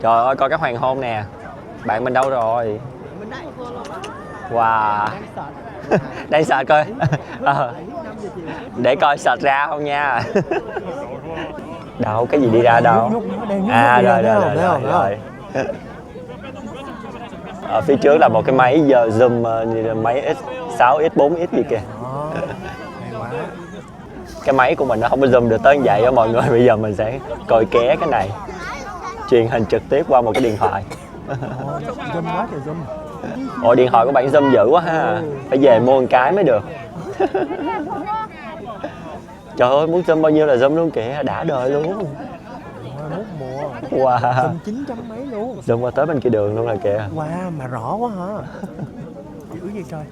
[SPEAKER 1] Trời ơi, coi cái hoàng hôn nè. Bạn mình đâu rồi? Wow. Đang sợ coi. Để coi sệt ra không nha. Đâu, cái gì đi ra đâu. Rồi. Ở phía trước là một cái máy giờ zoom như máy X6, X4, X gì kìa. Cái máy của mình nó không có zoom được tới như vậy đó mọi người. Bây giờ mình sẽ coi ké cái này, truyền hình trực tiếp qua một cái điện thoại. Ồ, điện thoại của bạn zoom dữ quá ha. Phải về mua một cái mới được. Trời ơi, muốn zoom bao nhiêu là zoom luôn kìa, đã đời luôn. Wow.
[SPEAKER 4] Zoom 900 mấy luôn.
[SPEAKER 1] Zoom qua tới bên kia đường luôn rồi kìa.
[SPEAKER 4] Wow, mà rõ quá hả? Dữ vậy trời.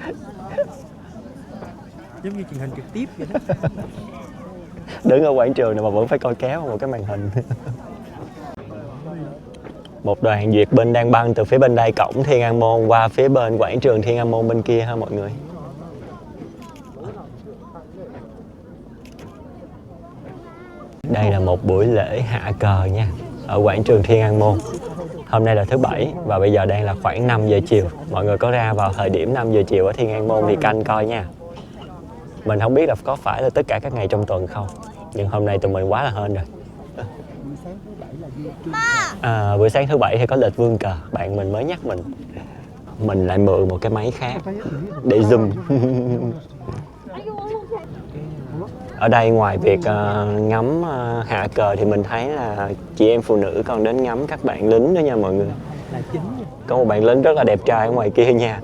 [SPEAKER 4] Giống như truyền hình trực tiếp vậy đó.
[SPEAKER 1] Đứng ở quảng trường này mà vẫn phải coi kéo một cái màn hình. Một đoàn duyệt binh đang băng từ phía bên đây cổng Thiên An Môn qua phía bên quảng trường Thiên An Môn bên kia ha mọi người. Đây là một buổi lễ hạ cờ nha, ở quảng trường Thiên An Môn. Hôm nay là thứ Bảy và bây giờ đang là khoảng 5 giờ chiều. Mọi người có ra vào thời điểm 5 giờ chiều ở Thiên An Môn thì canh coi nha. Mình không biết là có phải là tất cả các ngày trong tuần không, nhưng hôm nay tụi mình quá là hên rồi. Buổi sáng thứ Bảy thì có lịch vương cờ. Bạn mình mới nhắc mình lại mượn một cái máy khác để zoom. Ở đây ngoài việc ngắm hạ cờ thì mình thấy là chị em phụ nữ còn đến ngắm các bạn lính nữa nha mọi người. Có một bạn lính rất là đẹp trai ở ngoài kia nha.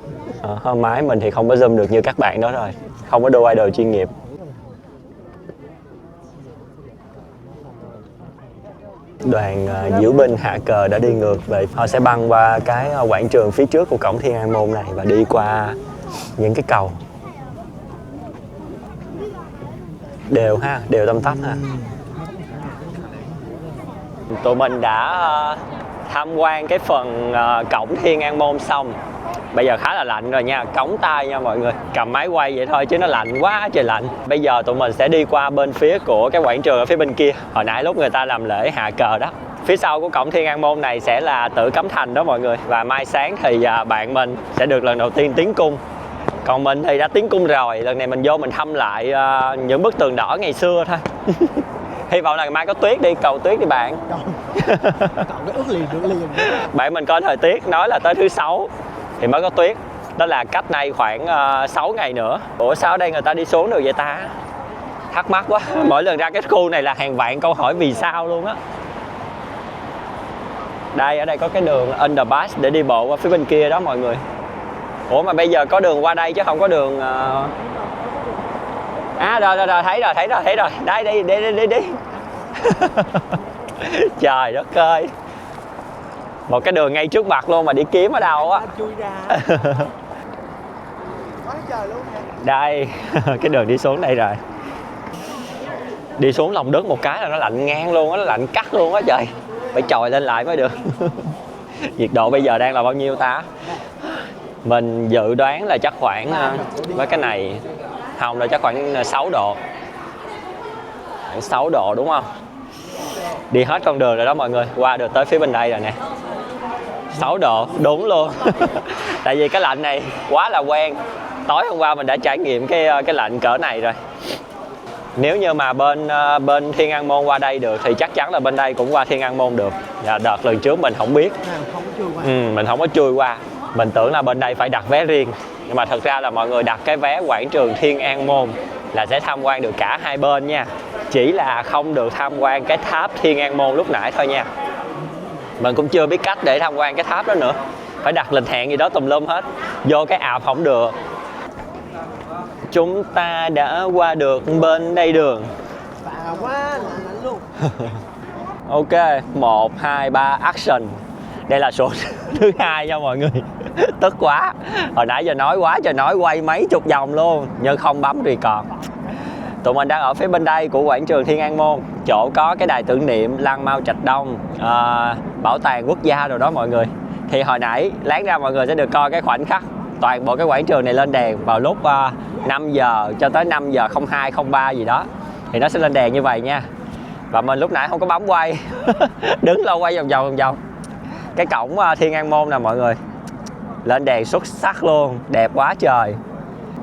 [SPEAKER 1] Máy mình thì không có zoom được như các bạn đó rồi, không có đô idol chuyên nghiệp. Đoàn diễu binh hạ cờ đã đi ngược về. Họ sẽ băng qua cái quảng trường phía trước của cổng Thiên An Môn này và đi qua những cái cầu. Đều ha, đều tăm tắp ha. Tụi mình đã tham quan cái phần cổng Thiên An Môn xong. Bây giờ khá là lạnh rồi nha, cống tay nha mọi người. Cầm máy quay vậy thôi chứ nó lạnh quá trời lạnh. Bây giờ tụi mình sẽ đi qua bên phía của cái quảng trường ở phía bên kia. Hồi nãy lúc người ta làm lễ hạ cờ đó. Phía sau của cổng Thiên An Môn này sẽ là Tử Cấm Thành đó mọi người. Và mai sáng thì bạn mình sẽ được lần đầu tiên tiến cung. Còn mình thì đã tiến cung rồi. Lần này mình vô mình thăm lại những bức tường đỏ ngày xưa thôi. Hy vọng là mai có tuyết đi, cầu tuyết đi bạn.
[SPEAKER 4] Cậu cái ướt liền được liền.
[SPEAKER 1] Bạn mình coi thời tiết nói là tới thứ Sáu thì mới có tuyết. Đó là cách nay khoảng 6 ngày nữa. Ủa sao ở đây người ta đi xuống được vậy ta? Thắc mắc quá. Mỗi lần ra cái khu này là hàng vạn câu hỏi vì sao luôn á. Đây, ở đây có cái đường underpass để đi bộ qua phía bên kia đó mọi người. Ủa mà bây giờ có đường qua đây chứ không có đường... rồi, thấy rồi. Đây, đi. Trời đất ơi. Một cái đường ngay trước mặt luôn mà đi kiếm ở đâu á.
[SPEAKER 4] Chui ra. Quá trời luôn nha.
[SPEAKER 1] Đây, cái đường đi xuống đây rồi. Đi xuống lòng đất một cái là nó lạnh ngang luôn á, nó lạnh cắt luôn á trời. Phải chồi lên lại mới được. Nhiệt độ bây giờ đang là bao nhiêu ta? Mình dự đoán là chắc khoảng với cái này không, là chắc khoảng 6 độ. Khoảng 6 độ đúng không? Đi hết con đường rồi đó mọi người, qua được tới phía bên đây rồi nè. 6 độ, đúng luôn. Tại vì cái lạnh này quá là quen. Tối hôm qua mình đã trải nghiệm cái lạnh cỡ này rồi. Nếu như mà bên Thiên An Môn qua đây được thì chắc chắn là bên đây cũng qua Thiên An Môn được. Và đợt lần trước mình không biết. Mình không có chui qua. Mình tưởng là bên đây phải đặt vé riêng. Nhưng mà thật ra là mọi người đặt cái vé quảng trường Thiên An Môn là sẽ tham quan được cả hai bên nha. Chỉ là không được tham quan cái tháp Thiên An Môn lúc nãy thôi nha. Mình cũng chưa biết cách để tham quan cái tháp đó nữa. Phải đặt lịch hẹn gì đó tùm lum hết. Vô cái app không được. Chúng ta đã qua được bên đây đường.
[SPEAKER 4] Phà quá lạnh luôn.
[SPEAKER 1] Ok, 1, 2, 3, action. Đây là số thứ 2 nha mọi người. Tức quá. Hồi nãy giờ nói quá trời nói, quay mấy chục vòng luôn nhưng không bấm record. Tụi mình đang ở phía bên đây của quảng trường Thiên An Môn. Chỗ có cái đài tưởng niệm Lăng Mao Trạch Đông, bảo tàng quốc gia rồi đó mọi người. Thì hồi nãy lát ra mọi người sẽ được coi cái khoảnh khắc toàn bộ cái quảng trường này lên đèn vào lúc 5 giờ cho tới 5 giờ 02, 03 gì đó. Thì nó sẽ lên đèn như vậy nha. Và mình lúc nãy không có bấm quay. Đứng lâu quay vòng vòng. Cái cổng Thiên An Môn nè mọi người. Lên đèn xuất sắc luôn, đẹp quá trời.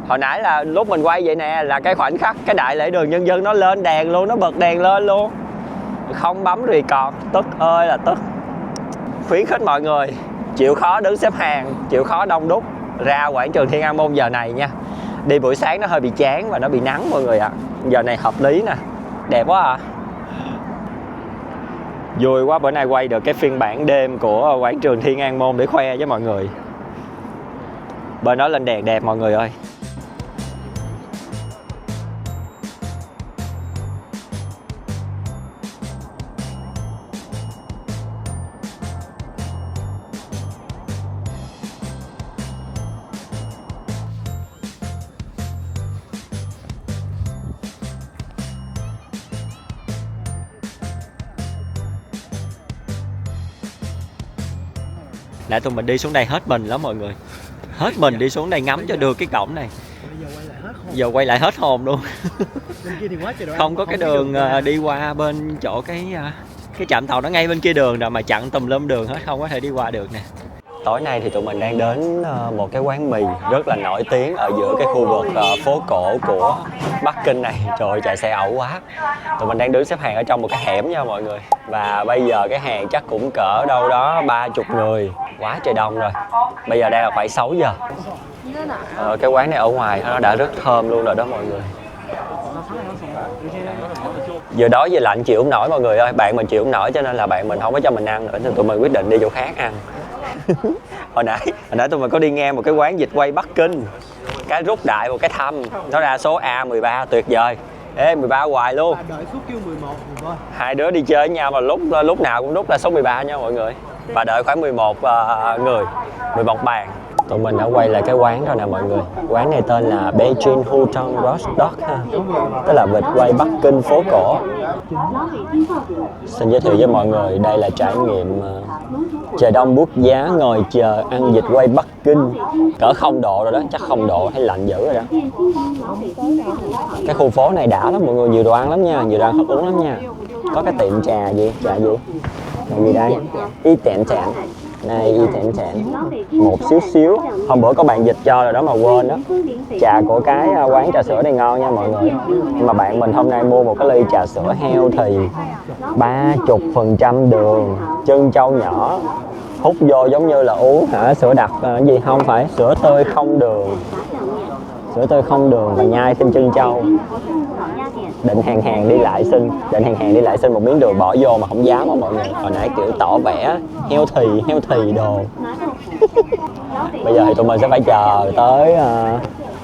[SPEAKER 1] Hồi nãy là lúc mình quay vậy nè là cái khoảnh khắc cái đại lễ đường nhân dân nó lên đèn luôn, nó bật đèn lên luôn. Không bấm record, tức ơi là tức. Khuyến khích mọi người chịu khó đứng xếp hàng, chịu khó đông đúc ra quảng trường Thiên An Môn giờ này nha. Đi buổi sáng nó hơi bị chán và nó bị nắng mọi người ạ. Giờ này hợp lý nè, đẹp quá à. Vui quá, bữa nay quay được cái phiên bản đêm của quảng trường Thiên An Môn để khoe với mọi người. Bên đó lên đèn đẹp mọi người ơi. Nãy tụi mình đi xuống đây hết mình lắm mọi người. Hết mình đi xuống đây ngắm cho được cái cổng này.
[SPEAKER 4] giờ quay lại hết hồn.
[SPEAKER 1] Giờ quay lại hết hồn luôn.
[SPEAKER 4] Bên kia thì quá trời đồ ăn,
[SPEAKER 1] Không có cái đường đi qua bên chỗ cái trạm tàu nó ngay bên kia đường rồi mà chặn tùm lum đường hết, không có thể đi qua được nè. Tối nay thì tụi mình đang đến một cái quán mì rất là nổi tiếng ở giữa cái khu vực phố cổ của Bắc Kinh này. Trời ơi, chạy xe ẩu quá. Tụi mình đang đứng xếp hàng ở trong một cái hẻm nha mọi người. Và bây giờ cái hàng chắc cũng cỡ đâu đó 30 người. Quá trời đông rồi. Bây giờ đang là khoảng 6 giờ. Cái quán này ở ngoài nó đã rất thơm luôn rồi đó mọi người. Giờ đói giờ lạnh chịu không nổi mọi người ơi. Bạn mình chịu không nổi cho nên là bạn mình không có cho mình ăn nữa. Nên tụi mình quyết định đi chỗ khác ăn. hồi nãy tụi mình có đi nghe một cái quán vịt quay Bắc Kinh, cái rút đại một cái thăm nó ra số A13 tuyệt vời. Ê 13 hoài luôn.
[SPEAKER 4] Đợi phút kêu 11 rồi thôi.
[SPEAKER 1] Hai đứa đi chơi với nhau mà lúc nào cũng rút ra số 13 nha mọi người. Và đợi khoảng 11 người, 11 bàn. Tụi mình đã quay lại cái quán rồi nè mọi người. Quán này tên là Beijing Hutong Roast Dog ha. Tức là vịt quay Bắc Kinh phố cổ. Xin giới thiệu với mọi người, đây là trải nghiệm trời đông buốt giá ngồi chờ ăn vịt quay Bắc Kinh. Cỡ 0 độ rồi đó, chắc 0 độ hay lạnh dữ rồi đó. Cái khu phố này đã lắm mọi người, nhiều đồ ăn lắm nha, nhiều đồ ăn thức uống lắm nha. Có cái tiệm trà gì? Trà gì? Trà gì đây? Y tẹn tẹn. Này y tẹn tẹn. Một xíu xíu. Hôm bữa có bạn dịch cho rồi đó mà quên đó. Trà của cái quán trà sữa này ngon nha mọi người. Nhưng mà bạn mình hôm nay mua một cái ly trà sữa heo thì 30% đường, chân trâu nhỏ. Hút vô giống như là uống sữa đặc gì không phải, sữa tươi không đường. Sữa tươi không đường và nhai thêm chân trâu. Định hàng đi lại xin một miếng đường bỏ vô mà không dám á mọi người. Hồi nãy kiểu tỏ vẻ heo thì đồ. Bây giờ thì tụi mình sẽ phải chờ tới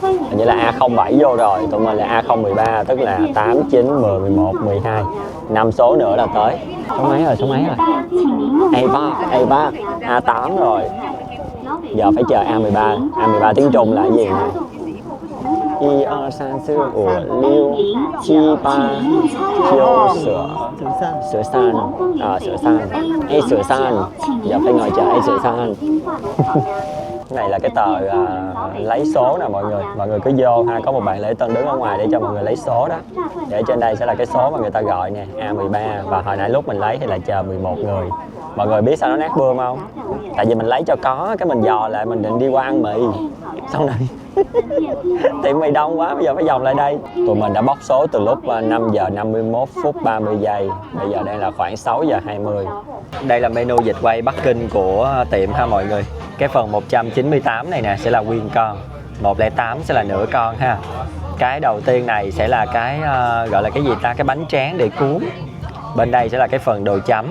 [SPEAKER 1] hình như là A07 vô rồi. Tụi mình là A013, tức là 8, 9, 10, 11, 12, 5 số nữa là tới. Số mấy rồi? A3, A8 rồi. Giờ phải chờ A13. A13 tiếng Trung là cái gì nè? 1, 2, 3, 4, 5, 6, 7, 8, 9, sữa san. Sữa san. Giờ phải ngồi chờ sữa san. Cái này là cái tờ lấy số nè mọi người cứ vô ha, có một bạn lễ tân đứng ở ngoài để cho mọi người lấy số đó. Để trên đây sẽ là cái số mà người ta gọi nè, A13. Và hồi nãy lúc mình lấy thì là chờ 11 người. Mọi người biết sao nó nát bươm không? Tại vì mình lấy cho có, cái mình dò lại mình định đi qua ăn mì. Xong rồi tiệm mì đông quá, bây giờ phải vòng lại đây. Tụi mình đã bóc số từ lúc 5 giờ 51 phút 30 giây. Bây giờ đang là khoảng 6 giờ 20. Đây là menu vịt quay Bắc Kinh của tiệm ha mọi người. Cái phần 198 này nè sẽ là nguyên con, 108 sẽ là nửa con ha. Cái đầu tiên này sẽ là cái gọi là cái gì ta, cái bánh tráng để cuốn. Bên đây sẽ là cái phần đồ chấm.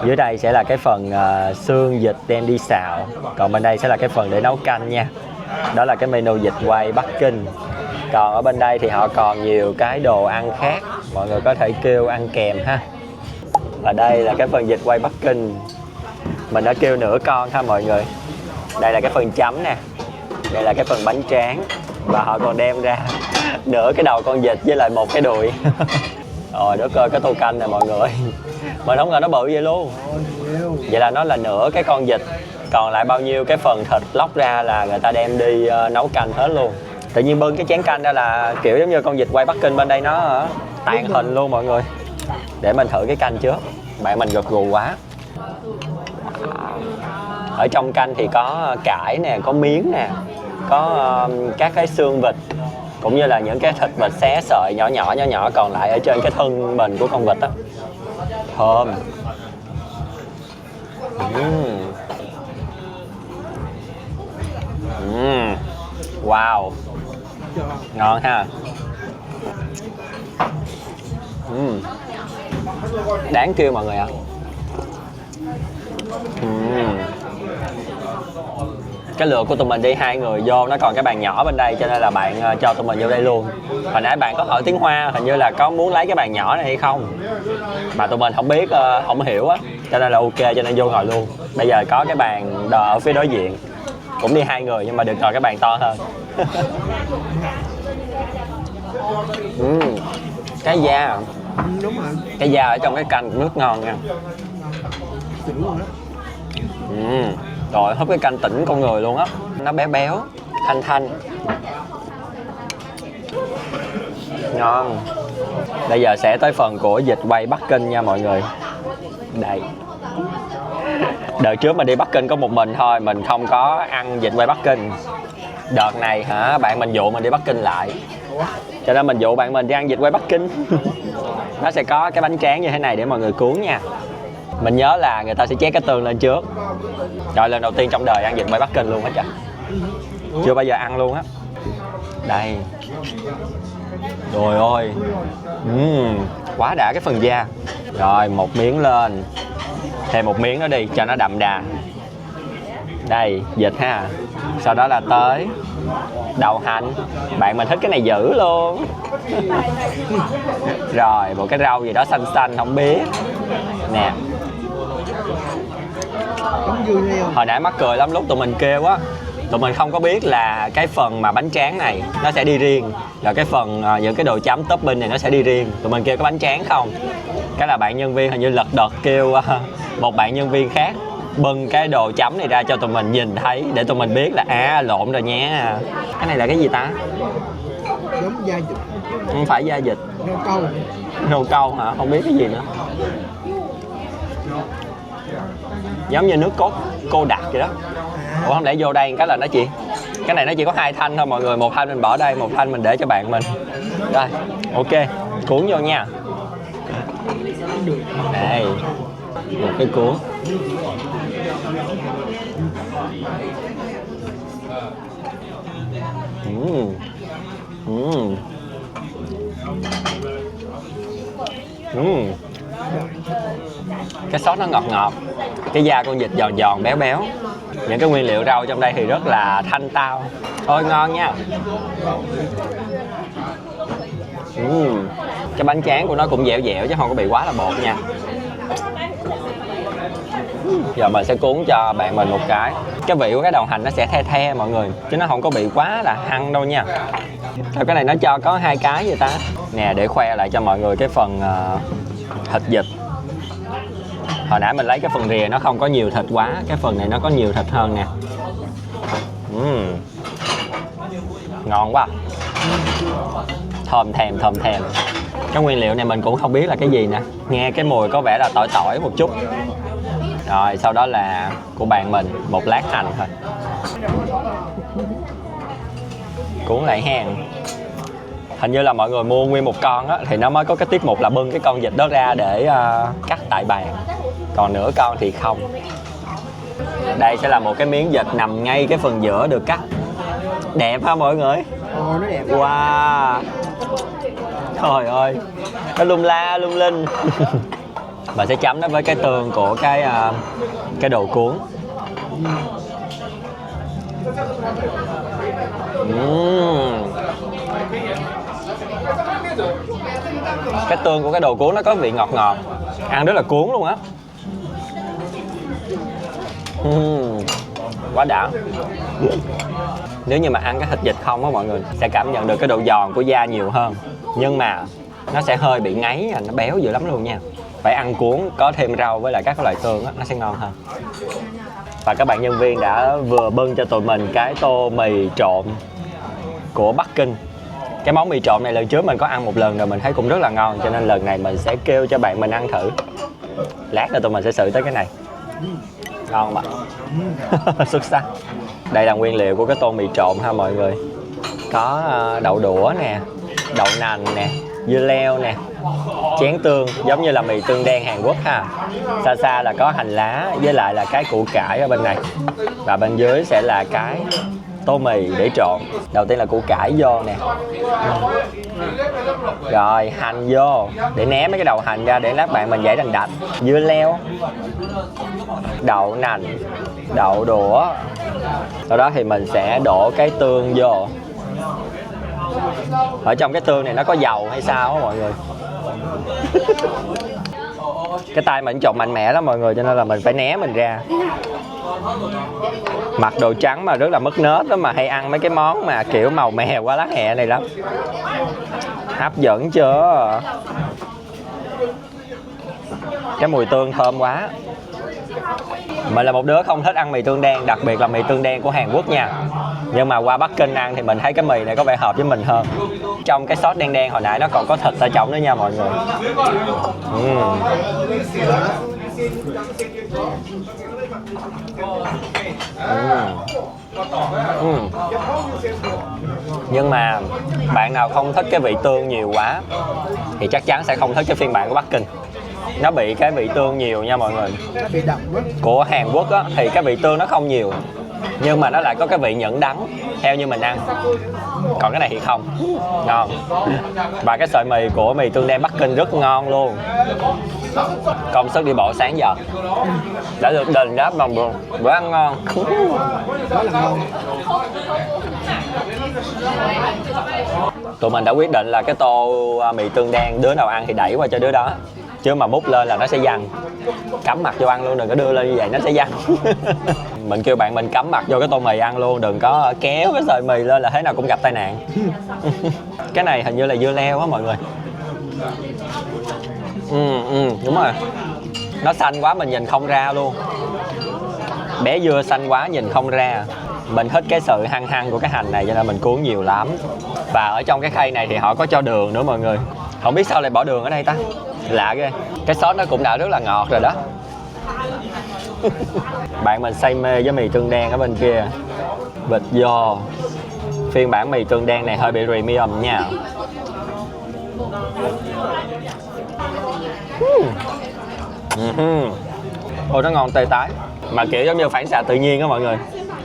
[SPEAKER 1] Dưới đây sẽ là cái phần xương vịt đem đi xào. Còn bên đây sẽ là cái phần để nấu canh nha. Đó là cái menu vịt quay Bắc Kinh. Còn ở bên đây thì họ còn nhiều cái đồ ăn khác, mọi người có thể kêu ăn kèm ha. Và đây là cái phần vịt quay Bắc Kinh. Mình đã kêu nửa con ha mọi người. Đây là cái phần chấm nè. Đây là cái phần bánh tráng. Và họ còn đem ra nửa cái đầu con vịt với lại một cái đùi. Rồi đất ơi, cái tô canh nè mọi người. Mình không ngờ nó bự vậy luôn. Vậy là nó là nửa cái con vịt. Còn lại bao nhiêu cái phần thịt lóc ra là người ta đem đi nấu canh hết luôn. Tự nhiên bưng cái chén canh ra là kiểu giống như con vịt quay Bắc Kinh bên đây nó tàn hình luôn mọi người. Để mình thử cái canh trước. Bạn mình gật gù quá. Ở trong canh thì có cải nè, có miếng nè, có các cái xương vịt, cũng như là những cái thịt vịt xé sợi nhỏ nhỏ còn lại ở trên cái thân mình của con vịt đó. Thơm. Wow, ngon ha. Đáng kêu mọi người ạ. Cái lượt của tụi mình đi 2 người vô, nó còn cái bàn nhỏ bên đây cho nên là bạn cho tụi mình vô đây luôn. Hồi nãy bạn có hỏi tiếng Hoa, hình như là có muốn lấy cái bàn nhỏ này hay không, mà tụi mình không biết, không hiểu á, cho nên là ok, cho nên vô ngồi luôn. Bây giờ có cái bàn ở phía đối diện, cũng đi 2 người nhưng mà được ngồi cái bàn to hơn. Cái da,
[SPEAKER 4] Đúng rồi.
[SPEAKER 1] cái da ở trong cái canh nước ngon nha.
[SPEAKER 4] Đúng rồi đó.
[SPEAKER 1] Rồi húp cái canh tỉnh con người luôn á. Nó béo béo, thanh thanh. Ngon. Bây giờ sẽ tới phần của vịt quay Bắc Kinh nha mọi người. Đây. Đợt trước mình đi Bắc Kinh có một mình thôi, mình không có ăn vịt quay Bắc Kinh. Đợt này hả, bạn mình dụ mình đi Bắc Kinh lại, cho nên mình dụ bạn mình đi ăn vịt quay Bắc Kinh. Nó sẽ có cái bánh tráng như thế này để mọi người cuốn nha. Mình nhớ là người ta sẽ chét cái tương lên trước. Rồi lần đầu tiên trong đời ăn vịt quay Bắc Kinh luôn hết trời. Chưa bao giờ ăn luôn á. Đây. Trời ơi. Quá đã cái phần da. Rồi một miếng lên. Thêm một miếng nữa đi cho nó đậm đà. Đây, vịt ha. Sau đó là tới đậu hạnh. Bạn mình thích cái này dữ luôn. Rồi một cái rau gì đó xanh xanh không biết. Nè. Hồi nãy mắc cười lắm lúc tụi mình kêu á. Tụi mình không có biết là cái phần mà bánh tráng này nó sẽ đi riêng, rồi cái phần những cái đồ chấm topping này nó sẽ đi riêng. Tụi mình kêu cái bánh tráng không. Cái là bạn nhân viên hình như lật đật kêu một bạn nhân viên khác bưng cái đồ chấm này ra cho tụi mình nhìn thấy, để tụi mình biết là lộn rồi nha. Cái này là cái gì ta?
[SPEAKER 4] Giống da vịt.
[SPEAKER 1] Không phải da vịt.
[SPEAKER 4] Rau câu.
[SPEAKER 1] Rau câu hả? Không biết cái gì nữa. Giống như nước cốt cô đặc vậy đó. Ủa không để vô đây cái là nó chị. Cái này nó chỉ có 2 thanh thôi mọi người. Một thanh mình bỏ đây, một thanh mình để cho bạn mình. Rồi, ok. Cuốn vô nha. Đây. Một cái cuốn. Cái sốt nó ngọt ngọt, cái da con vịt giòn giòn béo béo. Những cái nguyên liệu rau trong đây thì rất là thanh tao. Thôi ngon nha. Cái bánh tráng của nó cũng dẻo dẻo chứ không có bị quá là bột nha. Giờ mình sẽ cuốn cho bạn mình một cái. Cái vị của cái đậu hạnh nó sẽ the the mọi người, chứ nó không có bị quá là hăng đâu nha. Rồi cái này nó cho có 2 cái vậy ta. Nè, để khoe lại cho mọi người cái phần thịt vịt. Hồi nãy mình lấy cái phần rìa nó không có nhiều thịt quá, cái phần này nó có nhiều thịt hơn nè. Ngon quá. Thơm thèm, thơm thèm. Cái nguyên liệu này mình cũng không biết là cái gì nè. Nghe cái mùi có vẻ là tỏi tỏi một chút. Rồi sau đó là của bạn mình một lát hành thôi. Cuốn lại hen. Hình như là mọi người mua nguyên một con á thì nó mới có cái tiết mục là bưng cái con vịt đó ra để cắt tại bàn. Còn nửa con thì không. Đây sẽ là một cái miếng vịt nằm ngay cái phần giữa được cắt. Đẹp ha mọi người.
[SPEAKER 4] Nó đẹp.
[SPEAKER 1] Wow. Trời ơi. Nó lung la lung linh. Mình sẽ chấm nó với cái tương của cái đồ cuốn. Cái tương của cái đồ cuốn nó có vị ngọt ngọt, ăn rất là cuốn luôn á. Quá đã. Nếu như mà ăn cái thịt vịt không á mọi người sẽ cảm nhận được cái độ giòn của da nhiều hơn, nhưng mà nó sẽ hơi bị ngấy, nó béo dữ lắm luôn nha. Phải ăn cuốn có thêm rau với lại các loại tương á, nó sẽ ngon hơn. Và các bạn nhân viên đã vừa bưng cho tụi mình cái tô mì trộn của Bắc Kinh. Cái món mì trộn này lần trước mình có ăn một lần rồi, mình thấy cũng rất là ngon, cho nên lần này mình sẽ kêu cho bạn mình ăn thử. Lát nữa tụi mình sẽ thử tới cái này. Ngon mà. Xuất sắc. Đây là nguyên liệu của cái tô mì trộn ha mọi người. Có đậu đũa nè, đậu nành nè, dưa leo nè, chén tương giống như là mì tương đen Hàn Quốc ha. Xa xa là có hành lá với lại là cái củ cải ở bên này. Và bên dưới sẽ là cái tô mì để trộn. Đầu tiên là củ cải vô nè. Rồi hành vô để né mấy cái đầu hành ra để lát bạn mình dễ đành đạch. Dưa leo, đậu nành, đậu đũa. Sau đó thì mình sẽ đổ cái tương vô. Ở trong cái tương này nó có dầu hay sao á mọi người. Cái tay mình trộn mạnh mẽ lắm mọi người, cho nên là mình phải né mình ra. Mặt đồ trắng mà rất là mất nết đó, mà hay ăn mấy cái món mà kiểu màu mè qua lá hẹ này lắm. Hấp dẫn chưa? Cái mùi tương thơm quá. Mình là một đứa không thích ăn mì tương đen, đặc biệt là mì tương đen của Hàn Quốc nha. Nhưng mà qua Bắc Kinh ăn thì mình thấy cái mì này có vẻ hợp với mình hơn. Trong cái sốt đen đen hồi nãy nó còn có thịt ở trong nữa nha mọi người. Nhưng mà bạn nào không thích cái vị tương nhiều quá thì chắc chắn sẽ không thích cái phiên bản của Bắc Kinh. Nó bị cái vị tương nhiều nha mọi người.
[SPEAKER 4] Bị đậm quá.
[SPEAKER 1] Của Hàn Quốc á, thì cái vị tương nó không nhiều, nhưng mà nó lại có cái vị nhẫn đắng theo như mình ăn. Còn cái này thì không. Ngon. Và cái sợi mì của mì tương đen Bắc Kinh rất ngon luôn. Công sức đi bộ sáng giờ đã được đền đáp bằng bữa ăn ngon.
[SPEAKER 4] Đó là ngon.
[SPEAKER 1] Tụi mình đã quyết định là cái tô mì tương đen đứa nào ăn thì đẩy qua cho đứa đó, chứ mà múc lên là nó sẽ văng. Cắm mặt vô ăn luôn, đừng có đưa lên như vậy nó sẽ văng. Mình kêu bạn mình cắm mặt vô cái tô mì ăn luôn, đừng có kéo cái sợi mì lên là thế nào cũng gặp tai nạn. Cái này hình như là dưa leo á mọi người. Đúng rồi. Nó xanh quá mình nhìn không ra luôn. Bé dưa xanh quá nhìn không ra. Mình thích cái sự hăng hăng của cái hành này cho nên mình cuốn nhiều lắm. Và ở trong cái khay này thì họ có cho đường nữa mọi người. Không biết sao lại bỏ đường ở đây ta. Lạ ghê. Cái sốt nó cũng đã rất là ngọt rồi đó. Bạn mình say mê với mì tương đen ở bên kia. Vịt giò. Phiên bản mì tương đen này hơi bị premium nha. Ôi nó ngon tê tái. Mà kiểu giống như phản xạ tự nhiên á mọi người.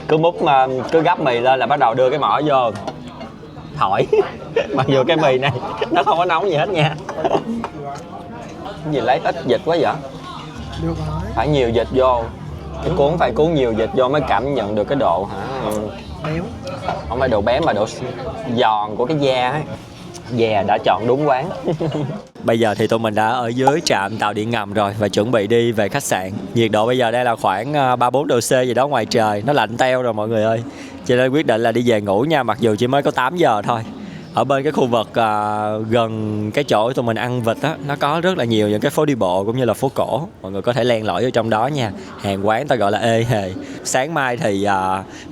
[SPEAKER 1] Cứ múc mà cứ gắp mì lên là bắt đầu đưa cái mỏ vô thổi. Mặc dù cái mì này nó không có nóng gì hết nha. Cái gì lấy ít vịt quá vậy?
[SPEAKER 4] Được rồi.
[SPEAKER 1] Phải nhiều vịt vô. Cái cuốn phải cuốn nhiều vịt vô mới cảm nhận được cái độ hả?
[SPEAKER 4] Béo.
[SPEAKER 1] Không phải độ béo mà độ giòn của cái da ấy. Yeah, đã chọn đúng quán. Bây giờ thì tụi mình đã ở dưới trạm tàu điện ngầm rồi và chuẩn bị đi về khách sạn. Nhiệt độ bây giờ đây là khoảng 3-4 độ C gì đó ngoài trời. Nó lạnh teo rồi mọi người ơi. Cho nên quyết định là đi về ngủ nha, mặc dù chỉ mới có 8 giờ thôi. Ở bên cái khu vực gần cái chỗ tụi mình ăn vịt á, nó có rất là nhiều những cái phố đi bộ cũng như là phố cổ. Mọi người có thể len lỏi ở trong đó nha. Hàng quán ta gọi là ê hề. Sáng mai thì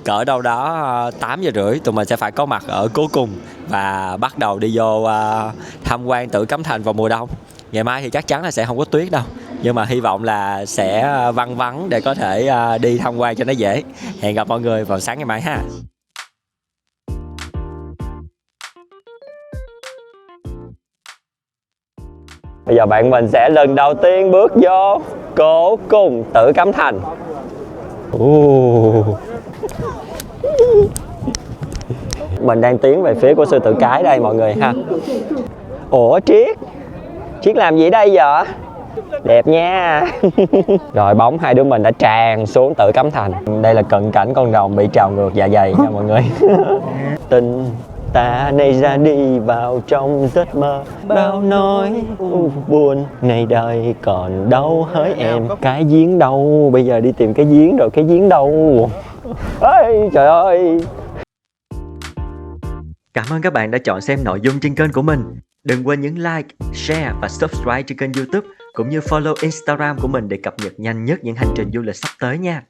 [SPEAKER 1] cỡ đâu đó 8 giờ rưỡi tụi mình sẽ phải có mặt ở Cố Cung và bắt đầu đi vô tham quan Tử Cấm Thành vào mùa đông. Ngày mai thì chắc chắn là sẽ không có tuyết đâu, nhưng mà hy vọng là sẽ vắng vắng để có thể đi tham quan cho nó dễ. Hẹn gặp mọi người vào sáng ngày mai ha. Bây giờ bạn mình sẽ lần đầu tiên bước vô Cố Cung Tử Cấm Thành. Mình đang tiến về phía của sư tử cái đây mọi người ha. Ủa Triết làm gì đây vậy? Đẹp nha. Rồi bóng hai đứa mình đã tràn xuống Tử Cấm Thành. Đây là cận cảnh con rồng bị trào ngược dạ dày nha mọi người. Tình ta nay ra đi vào trong giấc mơ, bao nỗi buồn này đời còn đâu hỡi em. Cái giếng đâu? Bây giờ đi tìm cái giếng rồi, cái giếng đâu? Ê, trời ơi.
[SPEAKER 2] Cảm ơn các bạn đã chọn xem nội dung trên kênh của mình. Đừng quên nhấn like, share và subscribe trên kênh YouTube cũng như follow Instagram của mình để cập nhật nhanh nhất những hành trình du lịch sắp tới nha.